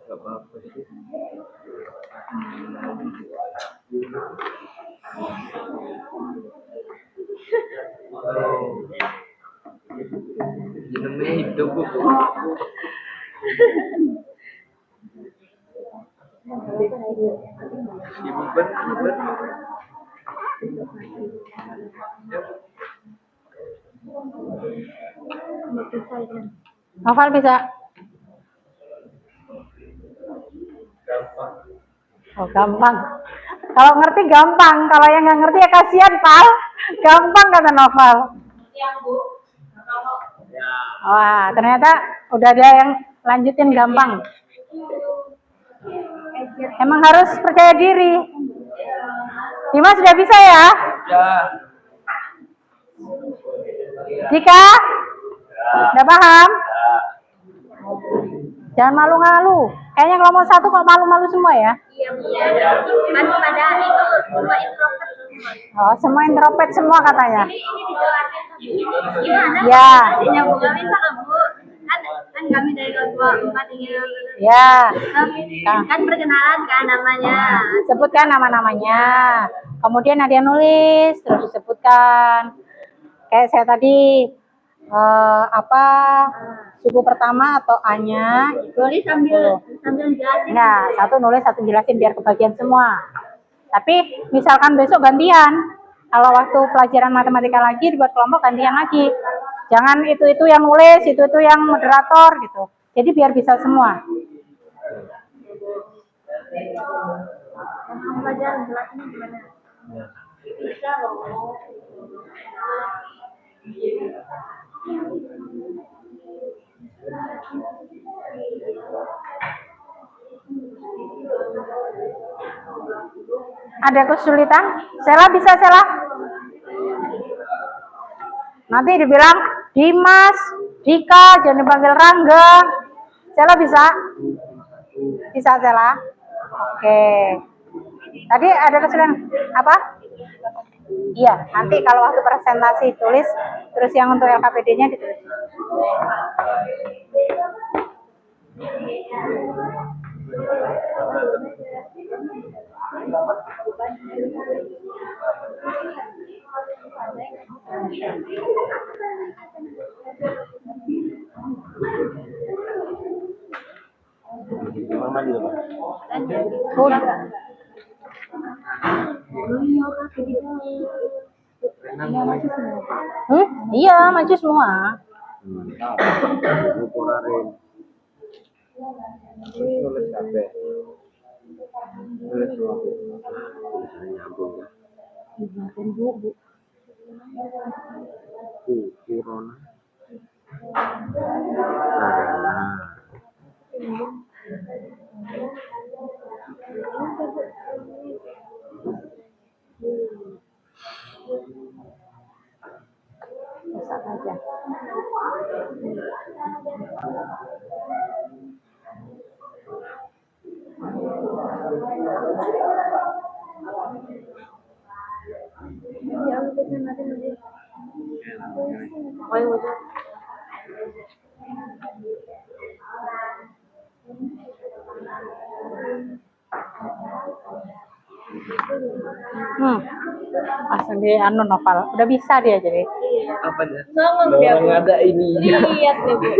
Gak apa-apa sih. Jenengnya hidup bu. Ibu ben. Novel bisa? Gampang. Oh, gampang. Kalau ngerti gampang, kalau yang nggak ngerti ya kasihan, Pal. Gampang kata Novel. Ya. Wah, ternyata udah ada yang lanjutin gampang. Emang harus percaya diri. Dimas sudah bisa ya? Ya. Dika? Udah paham? Jangan malu-malu. Kayaknya kalau mau satu kok malu-malu semua ya? Iya. Kan pada itu semua introvert semua. Oh, semua introvert semua katanya. Ini dijelasin gimana? Ya. Nyambungnya bisa nggak Bu? Kan kami dari kelompok 4 ini. Ya. Kan perkenalan kan namanya. Sebutkan nama-namanya. Kemudian ada yang nulis, terus disebutkan. Kayak saya tadi, suku pertama atau A-nya itu Tulis sambil jelasin. nah, satu nulis, satu jelasin biar kebagian semua. Tapi misalkan besok gantian, kalau waktu pelajaran matematika lagi dibuat kelompok gantian lagi. Jangan itu yang nulis, itu yang moderator gitu. Jadi biar bisa semua. Pelajaran jelasnya gimana? Bisa loh. Ada kesulitan? Sela bisa, Sela? Nanti dibilang Dimas, Dika, jangan dipanggil Rangga. Sela bisa? Bisa, Sela? Oke. Tadi ada kesulitan apa? Iya, nanti kalau waktu presentasi tulis, terus yang untuk LKPD-nya ditulis. Udah. Iya, maju semua. Nulis kabeh. Nulis semua. Nyambung ya. Corona. Bisa aja. Langsung di Novel. Udah bisa dia jadi. Apa dia? Songong dia Bu. Ada ini. Lihat nih Bu.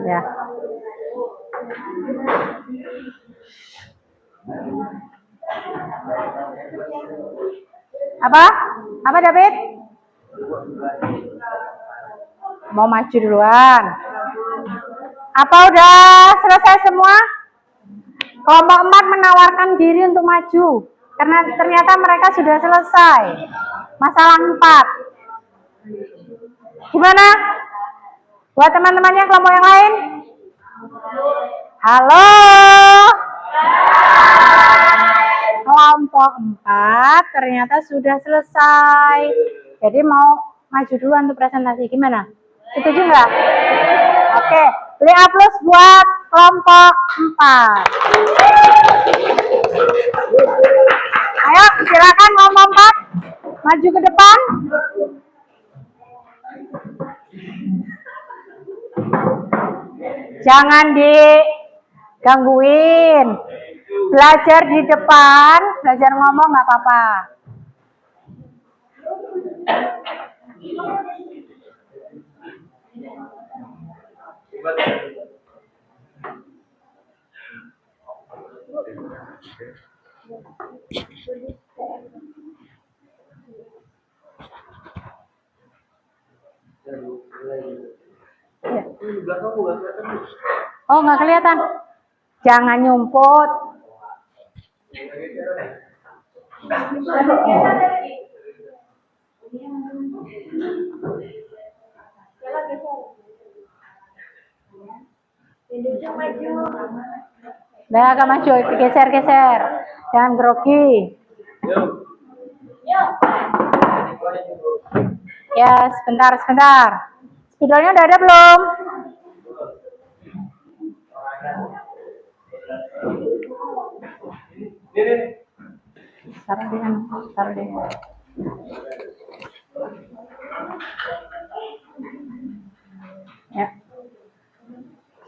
Ya. Apa? Apa David? Mau maju duluan. Apa udah selesai semua? Kelompok 4 menawarkan diri untuk maju. Karena ternyata mereka sudah selesai. Masalah 4. Gimana? Buat teman-temannya kelompok yang lain? Halo? Kelompok 4 ternyata sudah selesai. Jadi mau maju duluan untuk presentasi. Gimana? Setuju nggak? Oke, beri aplaus buat kelompok 4. Ayo, silakan kelompok 4 maju ke depan. Jangan digangguin. Belajar di depan, belajar ngomong nggak apa-apa. Oh, nggak kelihatan. Jangan nyumput. Udah agak maju, geser-geser. Jangan grogi. Ya, sebentar. Spidolnya udah ada belum? Taruh di. Ya.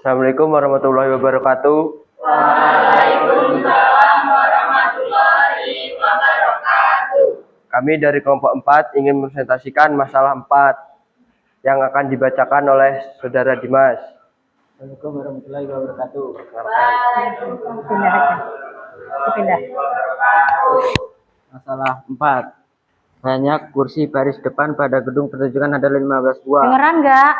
Assalamualaikum warahmatullahi wabarakatuh. Waalaikumsalam warahmatullahi wabarakatuh. Kami dari kelompok 4 ingin mempresentasikan masalah 4 yang akan dibacakan oleh Saudara Dimas. Assalamualaikum warahmatullahi wabarakatuh. Pindah. Masalah 4. Banyak kursi baris depan pada gedung pertunjukan ada 15 buah. Dengeran nggak?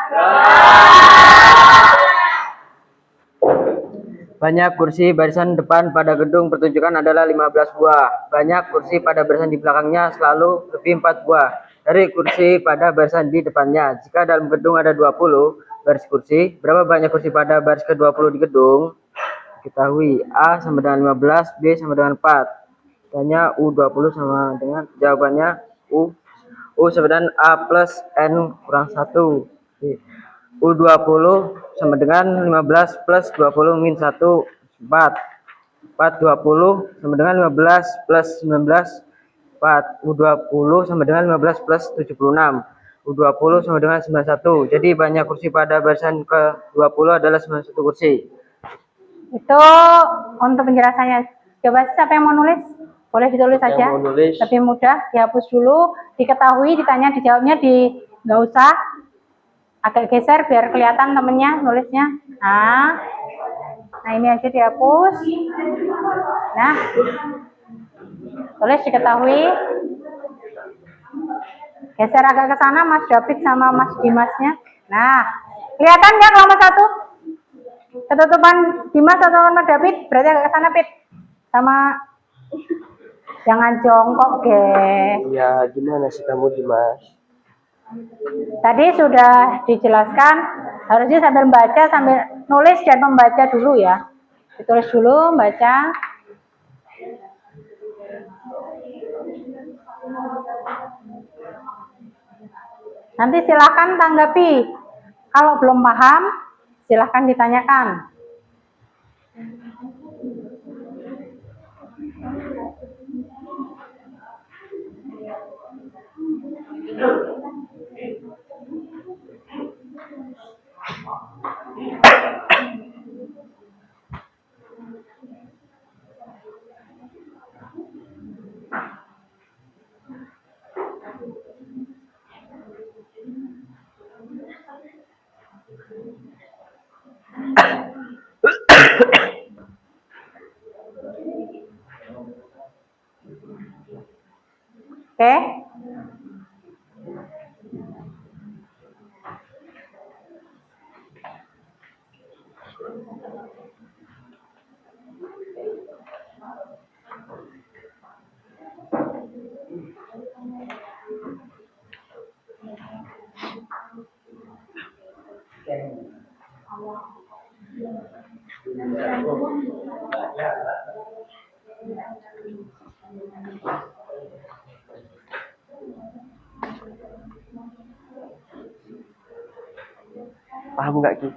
Banyak kursi barisan depan pada gedung pertunjukan adalah 15 buah. Banyak kursi pada barisan di belakangnya selalu lebih 4 buah dari kursi pada barisan di depannya. Jika dalam gedung ada 20 baris kursi, berapa banyak kursi pada baris ke-20 di gedung? Ketahui A sama dengan 15, B sama dengan 4. Tanya U20 sama dengan jawabannya U sama dengan A plus N kurang 1. U20 sama dengan 15 plus 20 min 1, 4. 20 sama dengan 15 plus 19, 4. U20 sama dengan 15 plus 76. U20 sama dengan 91. Jadi banyak kursi pada barisan ke-20 adalah 91 kursi. Itu untuk penjelasannya. Coba siapa yang mau nulis? Boleh ditulis saja. Lebih mudah, dihapus dulu, diketahui, ditanya, dijawabnya nggak usah. Agak geser biar kelihatan temennya nulisnya. Nah ini aja dihapus. Nah, tulis diketahui. Geser agak ke sana Mas David sama Mas Dimasnya. Nah, kelihatan nggak kelompok 1? Ketutupan Dimas atau Mas David? Berarti agak ke sana, Pit. Sama jangan jongkok, ge. Ya, gimana sih kamu, Dimas? Tadi sudah dijelaskan, harusnya sambil baca, sambil nulis dan membaca dulu ya. Ditulis dulu, baca. Nanti silahkan tanggapi. Kalau belum paham, silahkan ditanyakan. Oke? Paham nggak Ki?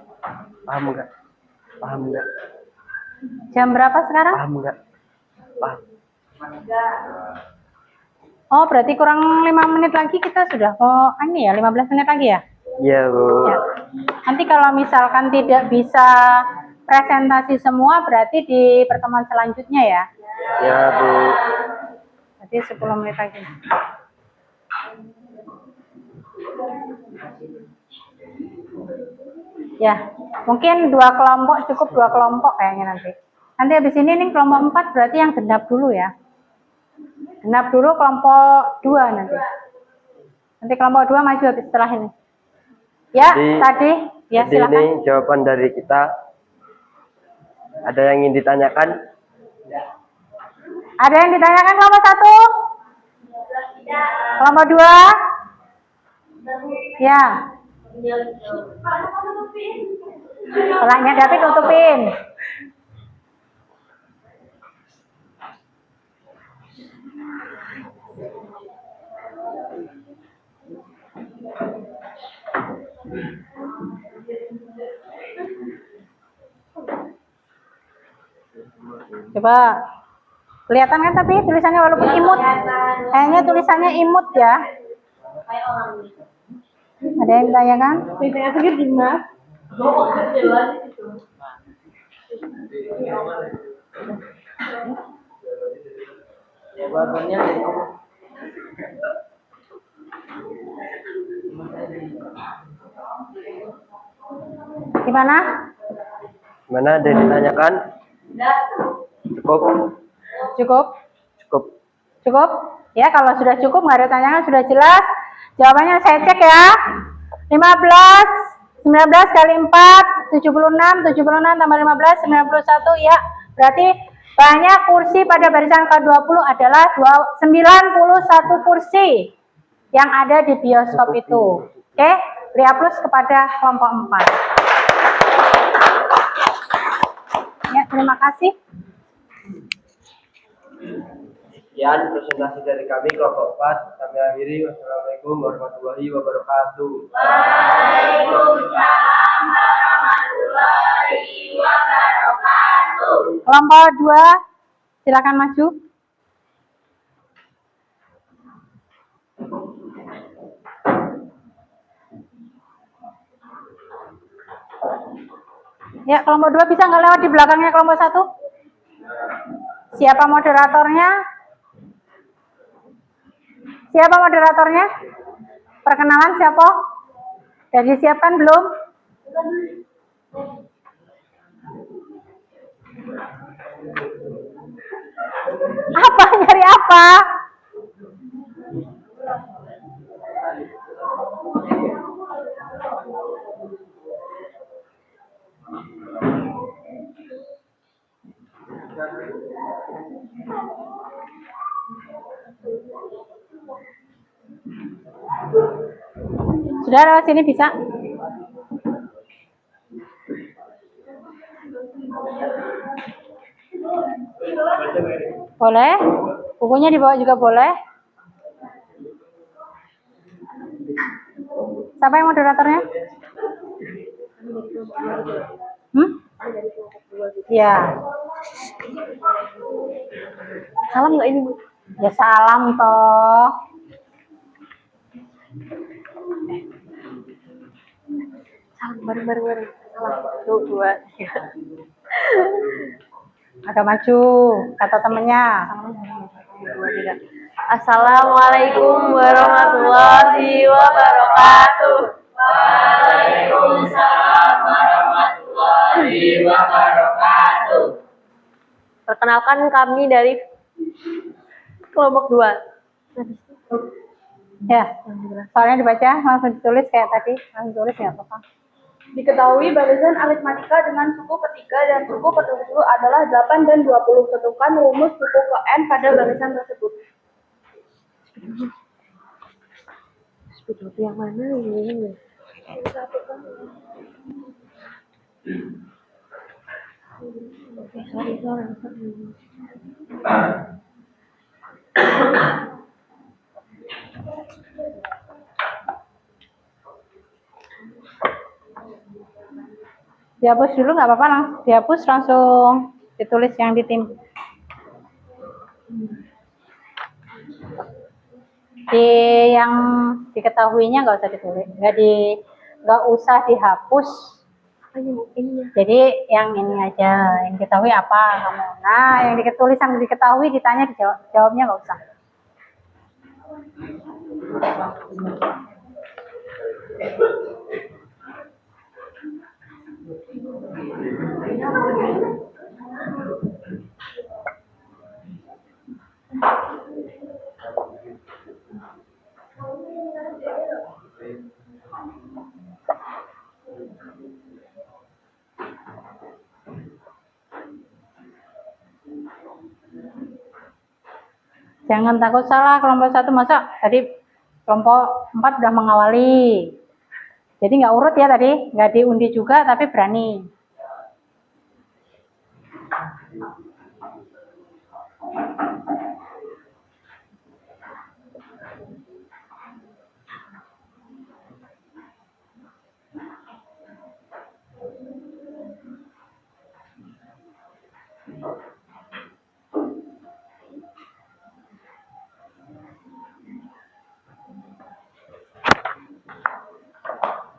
Paham nggak? Paham nggak? Jam berapa sekarang? Paham nggak? Paham. Oh, berarti kurang 5 menit lagi kita sudah, ini ya, 15 menit lagi ya? Iya Bu. Ya. Nanti kalau misalkan tidak bisa presentasi semua, berarti di pertemuan selanjutnya ya? Ya Bu. Berarti 10 menit lagi. Ya, mungkin 2 kelompok, cukup 2 kelompok kayaknya nanti. Nanti habis ini nih kelompok 4 berarti yang genap dulu ya. Genap dulu kelompok 2 nanti. Nanti kelompok 2 maju habis setelah ini. Ya, tadi. Ya, Jadi silakan. ini jawaban dari kita. Ada yang ingin ditanyakan? Ada yang ditanyakan kelompok 1? Kelompok 2? Ya. Kalau nyadapi tutupin. Coba kelihatan kan tapi tulisannya walaupun imut. Kayaknya tulisannya imut ya. Ada yang ditanyakan? Bintangnya segini Mas. Gimana? Gimana, ada yang ditanyakan? Cukup? Cukup? Cukup. Cukup? Ya, kalau sudah cukup, nggak ada tanyakan, sudah jelas. Jawabannya saya cek ya. 15, 19 kali 4, 76, 76 tambah 15, 91, ya. Berarti banyak kursi pada barisan ke-20 adalah 91 kursi yang ada di bioskop itu. Oke, beri aplaus kepada kelompok 4. Ya, terima kasih. Sekian presentasi dari kami kelompok 4. Kami akhiri. Wassalamualaikum warahmatullahi wabarakatuh. Waalaikumsalam warahmatullahi wabarakatuh. Kelompok 2, silakan maju. Ya, kelompok 2 bisa nggak lewat di belakangnya kelompok 1? Siapa moderatornya? Siapa moderatornya? Perkenalan siapa? Sudah disiapkan belum? Apa? Nyari apa? Sudah lewat sini bisa? Boleh? Bukunya dibawa juga boleh? Siapa yang moderatornya? Ya. Salam nggak ini, Bu? Ya salam toh. Salam bareng-bareng. Salam. 1, 2, 3. Agak maju, kata temennya. Assalamualaikum warahmatullahi wabarakatuh. Waalaikumsalam warahmatullahi wabarakatuh. Perkenalkan kami dari kelompok 2. Ya, soalnya dibaca langsung ditulis kayak tadi, langsung tulis ya apa-apa. Diketahui barisan aritmatika dengan suku ketiga dan suku ketujuh adalah 8 dan 20. Tentukan rumus suku ke N pada barisan tersebut. Yang mana ini? Sorry. Dihapus dulu nggak apa-apa, langsung dihapus langsung ditulis yang di tim. Di yang diketahuinya nggak usah ditulis, nggak usah dihapus. Jadi yang ini aja, yang diketahui apa kamu. Nah, yang tulisan diketahui ditanya jawabnya nggak usah. Jangan takut salah, kelompok 1 masa tadi kelompok 4 sudah mengawali. Jadi nggak urut ya tadi, nggak diundi juga tapi berani.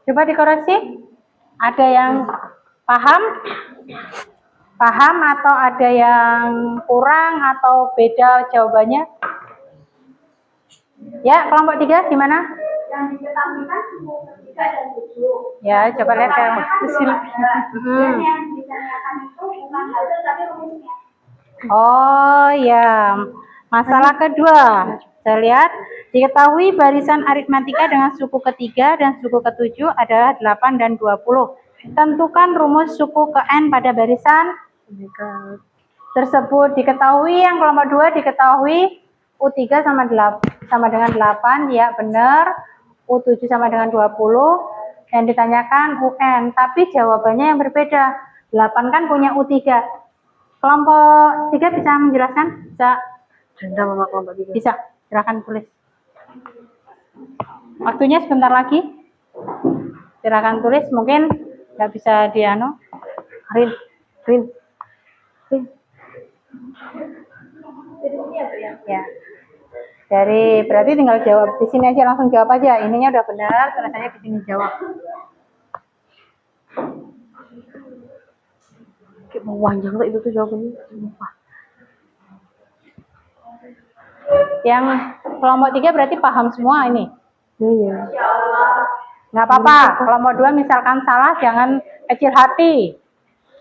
Coba dikoreksi. Ada yang paham? Paham atau ada yang kurang atau beda jawabannya? Ya, kelompok 3 gimana? Yang diketahui kan suku ketiga dan 7. Ya, coba lihat ke sini. Dan yang ditanyakan itu bukan hasil tapi rumusnya. Oh ya, masalah kedua. Saya lihat, diketahui barisan aritmatika dengan suku ketiga dan suku ketujuh adalah 8 dan 20. Tentukan rumus suku ke N pada barisan tersebut. Diketahui yang kelompok 2 diketahui U3 sama dengan 8, ya benar. U7 sama dengan 20. Dan ditanyakan UN, tapi jawabannya yang berbeda. 8 kan punya U3. Kelompok 3 bisa menjelaskan? Bisa? Kelompok 3. Bisa, silakan tulis. Waktunya sebentar lagi. Silakan tulis, mungkin nggak bisa dianu. Rin. Ya. Dari berarti tinggal jawab di sini aja, langsung jawab aja. Ininya udah benar, tulisannya di sini jawab. Kayak mau panjang tuh itu tuh jawabannya. Sumpah. Yang kelompok 3 berarti paham semua ini. Iya. Nggak apa-apa. Kelompok 2 misalkan salah, jangan kecil hati.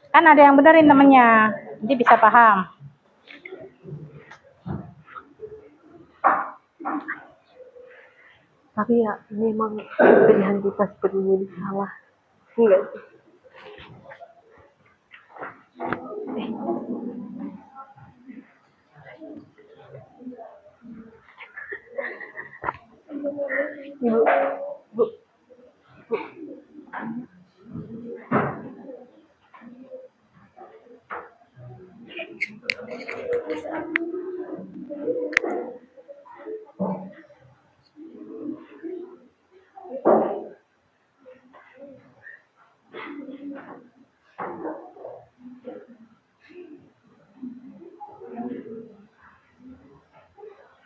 Kan ada yang benerin temennya, nanti bisa paham. Tapi ya ini emang pilihan kita sepertinya salah. Enggak sih. Bu.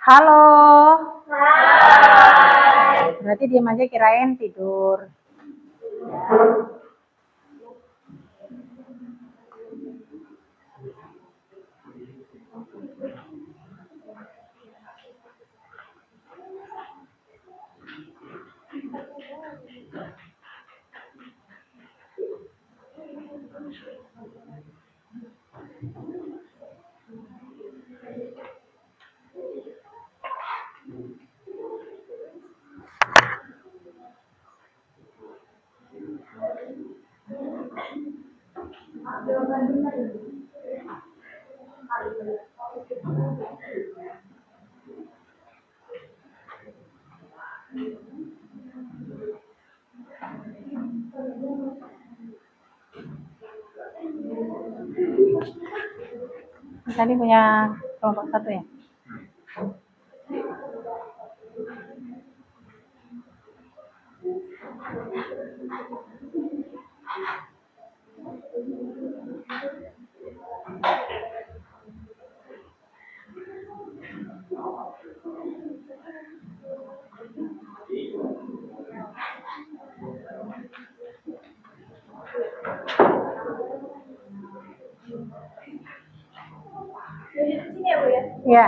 Halo. Berarti diam aja, kirain tidur. Tadi punya kelompok 1 ya? Ya.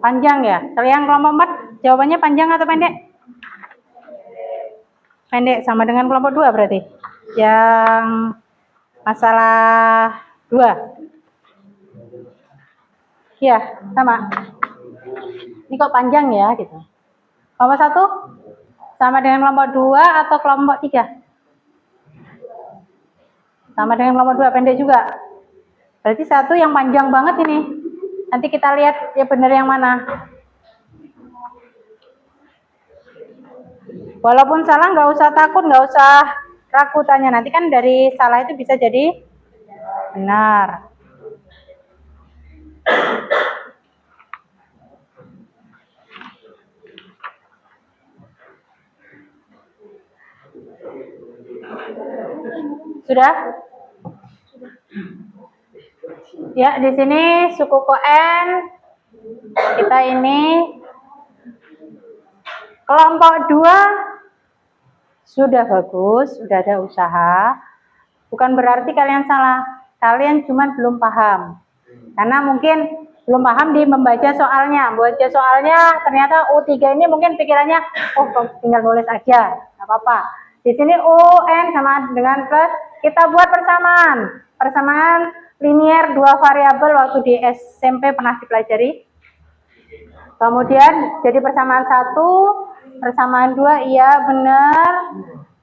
Panjang ya? Kalau yang kelompok 4 jawabannya panjang atau pendek? Pendek, sama dengan kelompok 2 berarti. Yang masalah 2. Iya, sama. Ini kok panjang ya gitu. Kelompok 1 sama dengan kelompok 2 atau kelompok 3? Sama dengan kelompok 2, pendek juga. Berarti 1 yang panjang banget ini. Nanti kita lihat ya benar yang mana. Walaupun salah nggak usah takut, nggak usah ragu tanya. Nanti kan dari salah itu bisa jadi benar. Sudah? Ya, di sini suku koen kita ini kelompok 2 sudah bagus, sudah ada usaha. Bukan berarti kalian salah, kalian cuma belum paham. Karena mungkin belum paham di membaca soalnya. Membaca soalnya ternyata U3 ini mungkin pikirannya, oh tinggal nulis aja, nggak apa-apa. Di sini UN sama dengan plus, kita buat persamaan. Persamaan linier 2 variabel waktu di SMP pernah dipelajari. Kemudian jadi persamaan 1, persamaan 2, iya benar.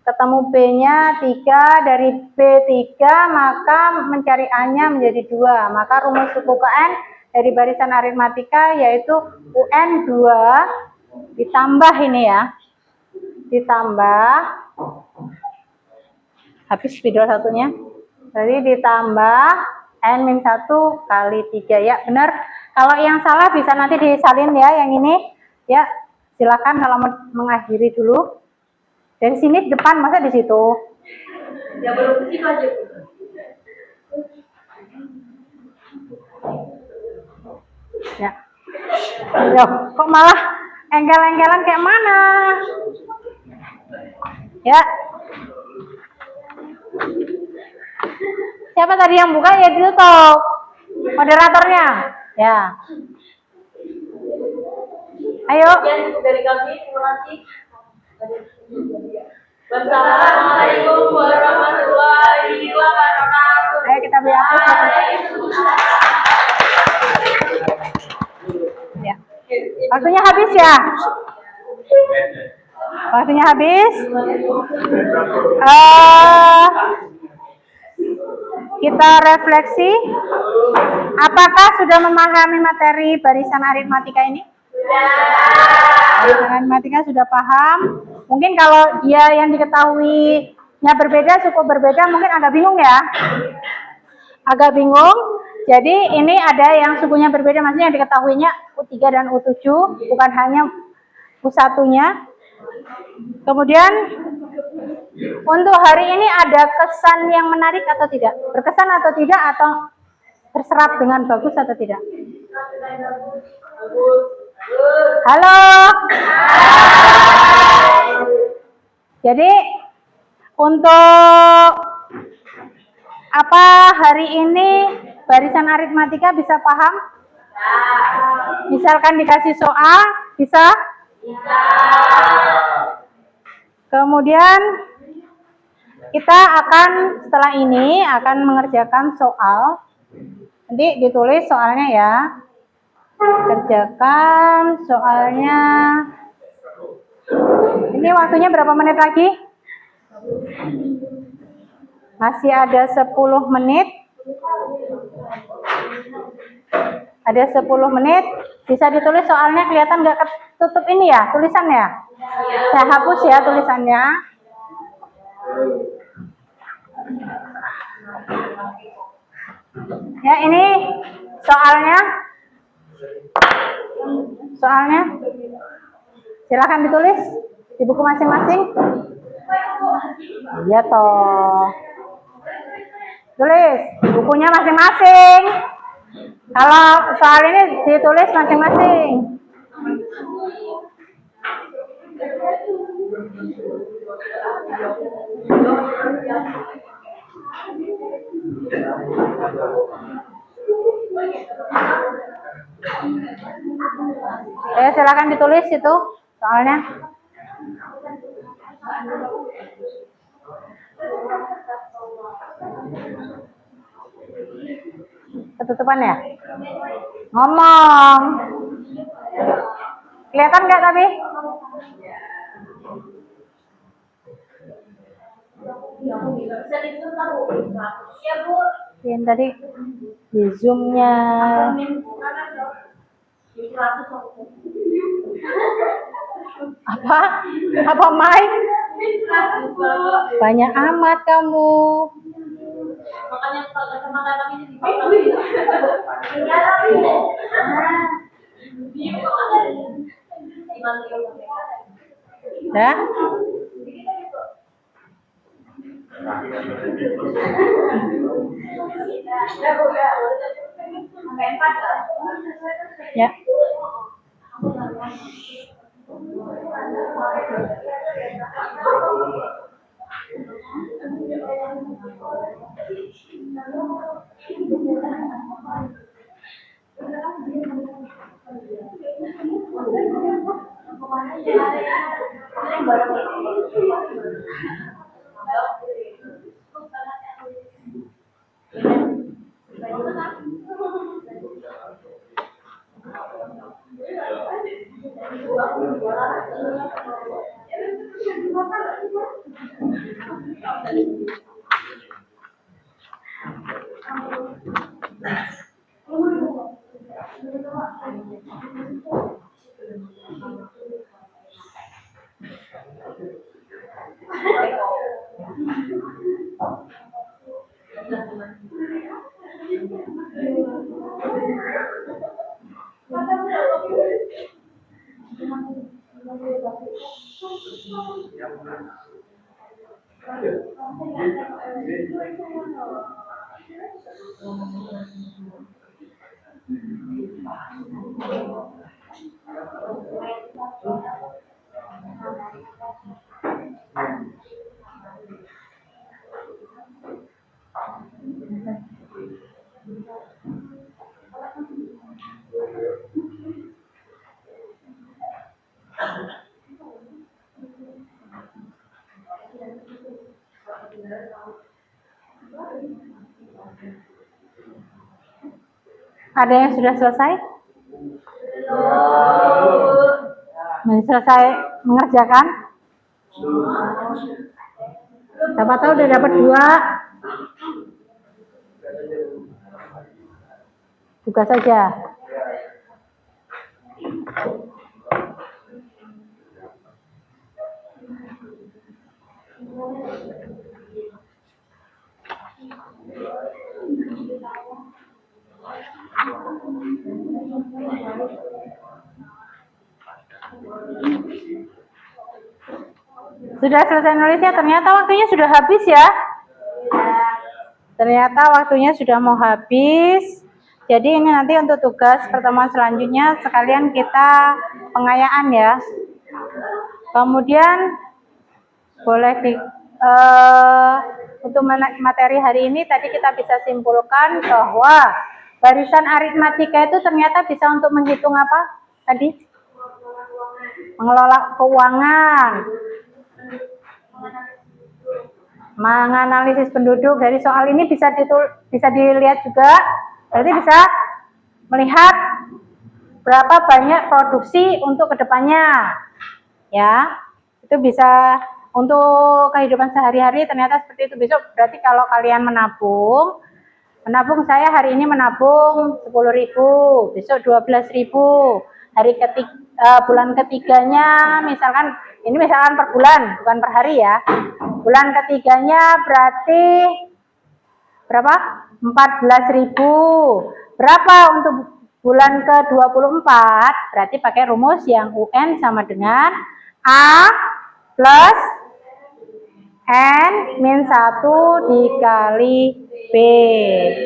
Ketemu B-nya 3, dari B3 maka mencari A-nya menjadi 2. Maka rumus suku KN dari barisan aritmatika yaitu UN 2 ditambah ini ya. Ditambah, habis video satunya. Jadi ditambah N-1 kali 3 ya, benar. Kalau yang salah bisa nanti disalin ya yang ini. Ya, silakan kalau mengakhiri dulu. Dari sini depan, masa di situ? Ya belum ke situ aja. Ya. Loh, kok malah engkel-engkelan kayak mana? Ya. Siapa tadi yang buka ya ditutup. Moderatornya. Ya. Ayo. Dari kami, terima kasih. Wassalamualaikum warahmatullahi wabarakatuh. Ayo kita beri aplaus. Ya. Waktunya habis ya. Waktunya habis. Kita refleksi. Apakah sudah memahami materi barisan aritmatika ini? Barisan aritmatika sudah paham. Mungkin kalau dia yang diketahuinya berbeda, cukup berbeda, mungkin agak bingung ya. Agak bingung. Jadi ini ada yang sukunya berbeda, maksudnya yang diketahuinya U3 dan U7, bukan hanya U1-nya. Kemudian untuk hari ini ada kesan yang menarik atau tidak? Berkesan atau tidak, atau terserap dengan bagus atau tidak? Halo. Jadi untuk apa hari ini barisan aritmatika bisa paham? Misalkan dikasih soal, bisa? Kemudian kita akan setelah ini akan mengerjakan soal. Nanti ditulis soalnya ya. Kerjakan soalnya. Ini waktunya berapa menit lagi? Masih ada 10 menit. Ada 10 menit. Bisa ditulis soalnya, kelihatan nggak ketutup ini ya tulisannya? Saya hapus ya tulisannya. Ya, ini soalnya. Soalnya. Silakan ditulis di buku masing-masing. Iya toh. Tulis di bukunya masing-masing. Kalau soal ini ditulis masing-masing. Silakan ditulis itu soalnya. Ketutupan ya? Ngomong. Kelihatan nggak tapi? Yang tadi di zoomnya. Apa Mike? Banyak amat kamu. Makanya sama kami ini Dah? Ya. Ada yang sudah selesai? Belum. Selesai mengerjakan? Siapa tahu udah dapat 2. Buka saja. Sudah selesai nulisnya, ternyata waktunya sudah habis ya. Ternyata waktunya sudah mau habis. Jadi ini nanti untuk tugas pertemuan selanjutnya sekalian kita pengayaan ya. Kemudian boleh untuk materi hari ini tadi kita bisa simpulkan bahwa barisan aritmatika itu ternyata bisa untuk menghitung apa tadi? Mengelola keuangan, menganalisis penduduk. Dari soal ini bisa dilihat juga, berarti bisa melihat berapa banyak produksi untuk kedepannya, ya. Itu bisa untuk kehidupan sehari-hari ternyata seperti itu. Besok berarti kalau kalian menabung saya hari ini menabung 10.000, besok 12.000. Hari bulan ketiganya misalkan per bulan bukan per hari ya. Bulan ketiganya berarti berapa? 14.000. Berapa untuk bulan ke-24? Berarti pakai rumus yang UN sama dengan A plus N min 1 dikali B.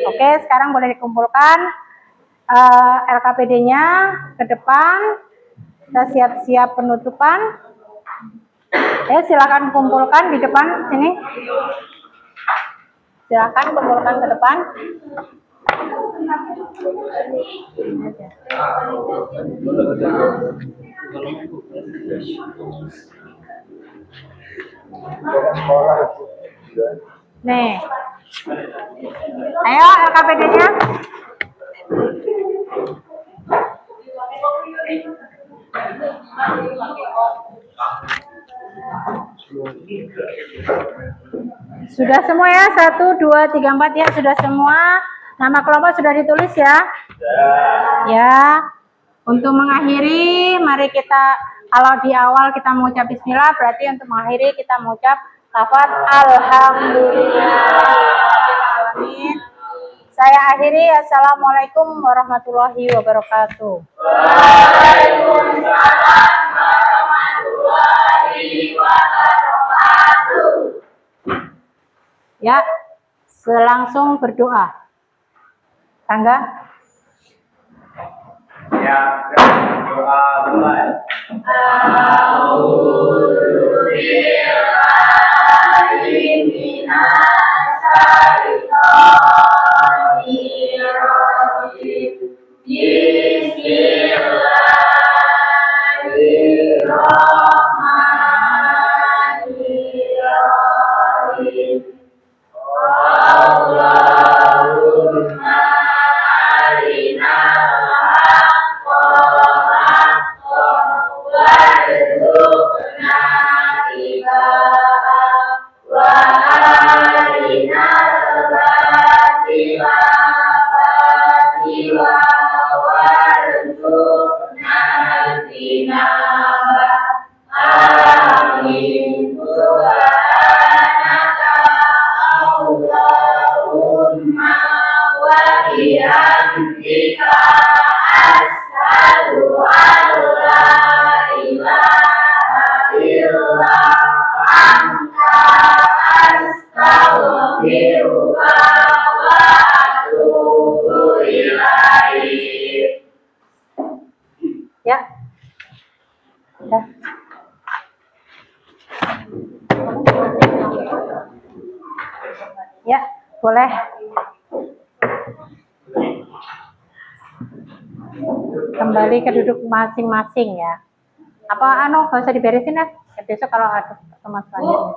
Oke, sekarang boleh dikumpulkan LKPD-nya ke depan. Kita siap-siap penutupan. Silakan kumpulkan di depan sini. Silakan kumpulkan ke depan. Nih. Ayo LKPD-nya. Sudah semua ya? 1, 2, 3, 4 ya, sudah semua. Nama kelompok sudah ditulis ya? Ya. Untuk mengakhiri, mari kita, kalau di awal kita mengucap bismillah, berarti untuk mengakhiri kita mengucap lafaz alhamdulillahirobbilalamin. Saya akhiri, assalamualaikum warahmatullahi wabarakatuh. Waalaikumsalam warahmatullahi wabarakatuh. Ya, selangsung berdoa. Tangga. Ya, berdoa mulai. Ya. Udah. Ya, boleh. Kembali ke duduk masing-masing ya. Apa gak usah diberesin ya? Besok kalau ada pertemuan selanjutnya.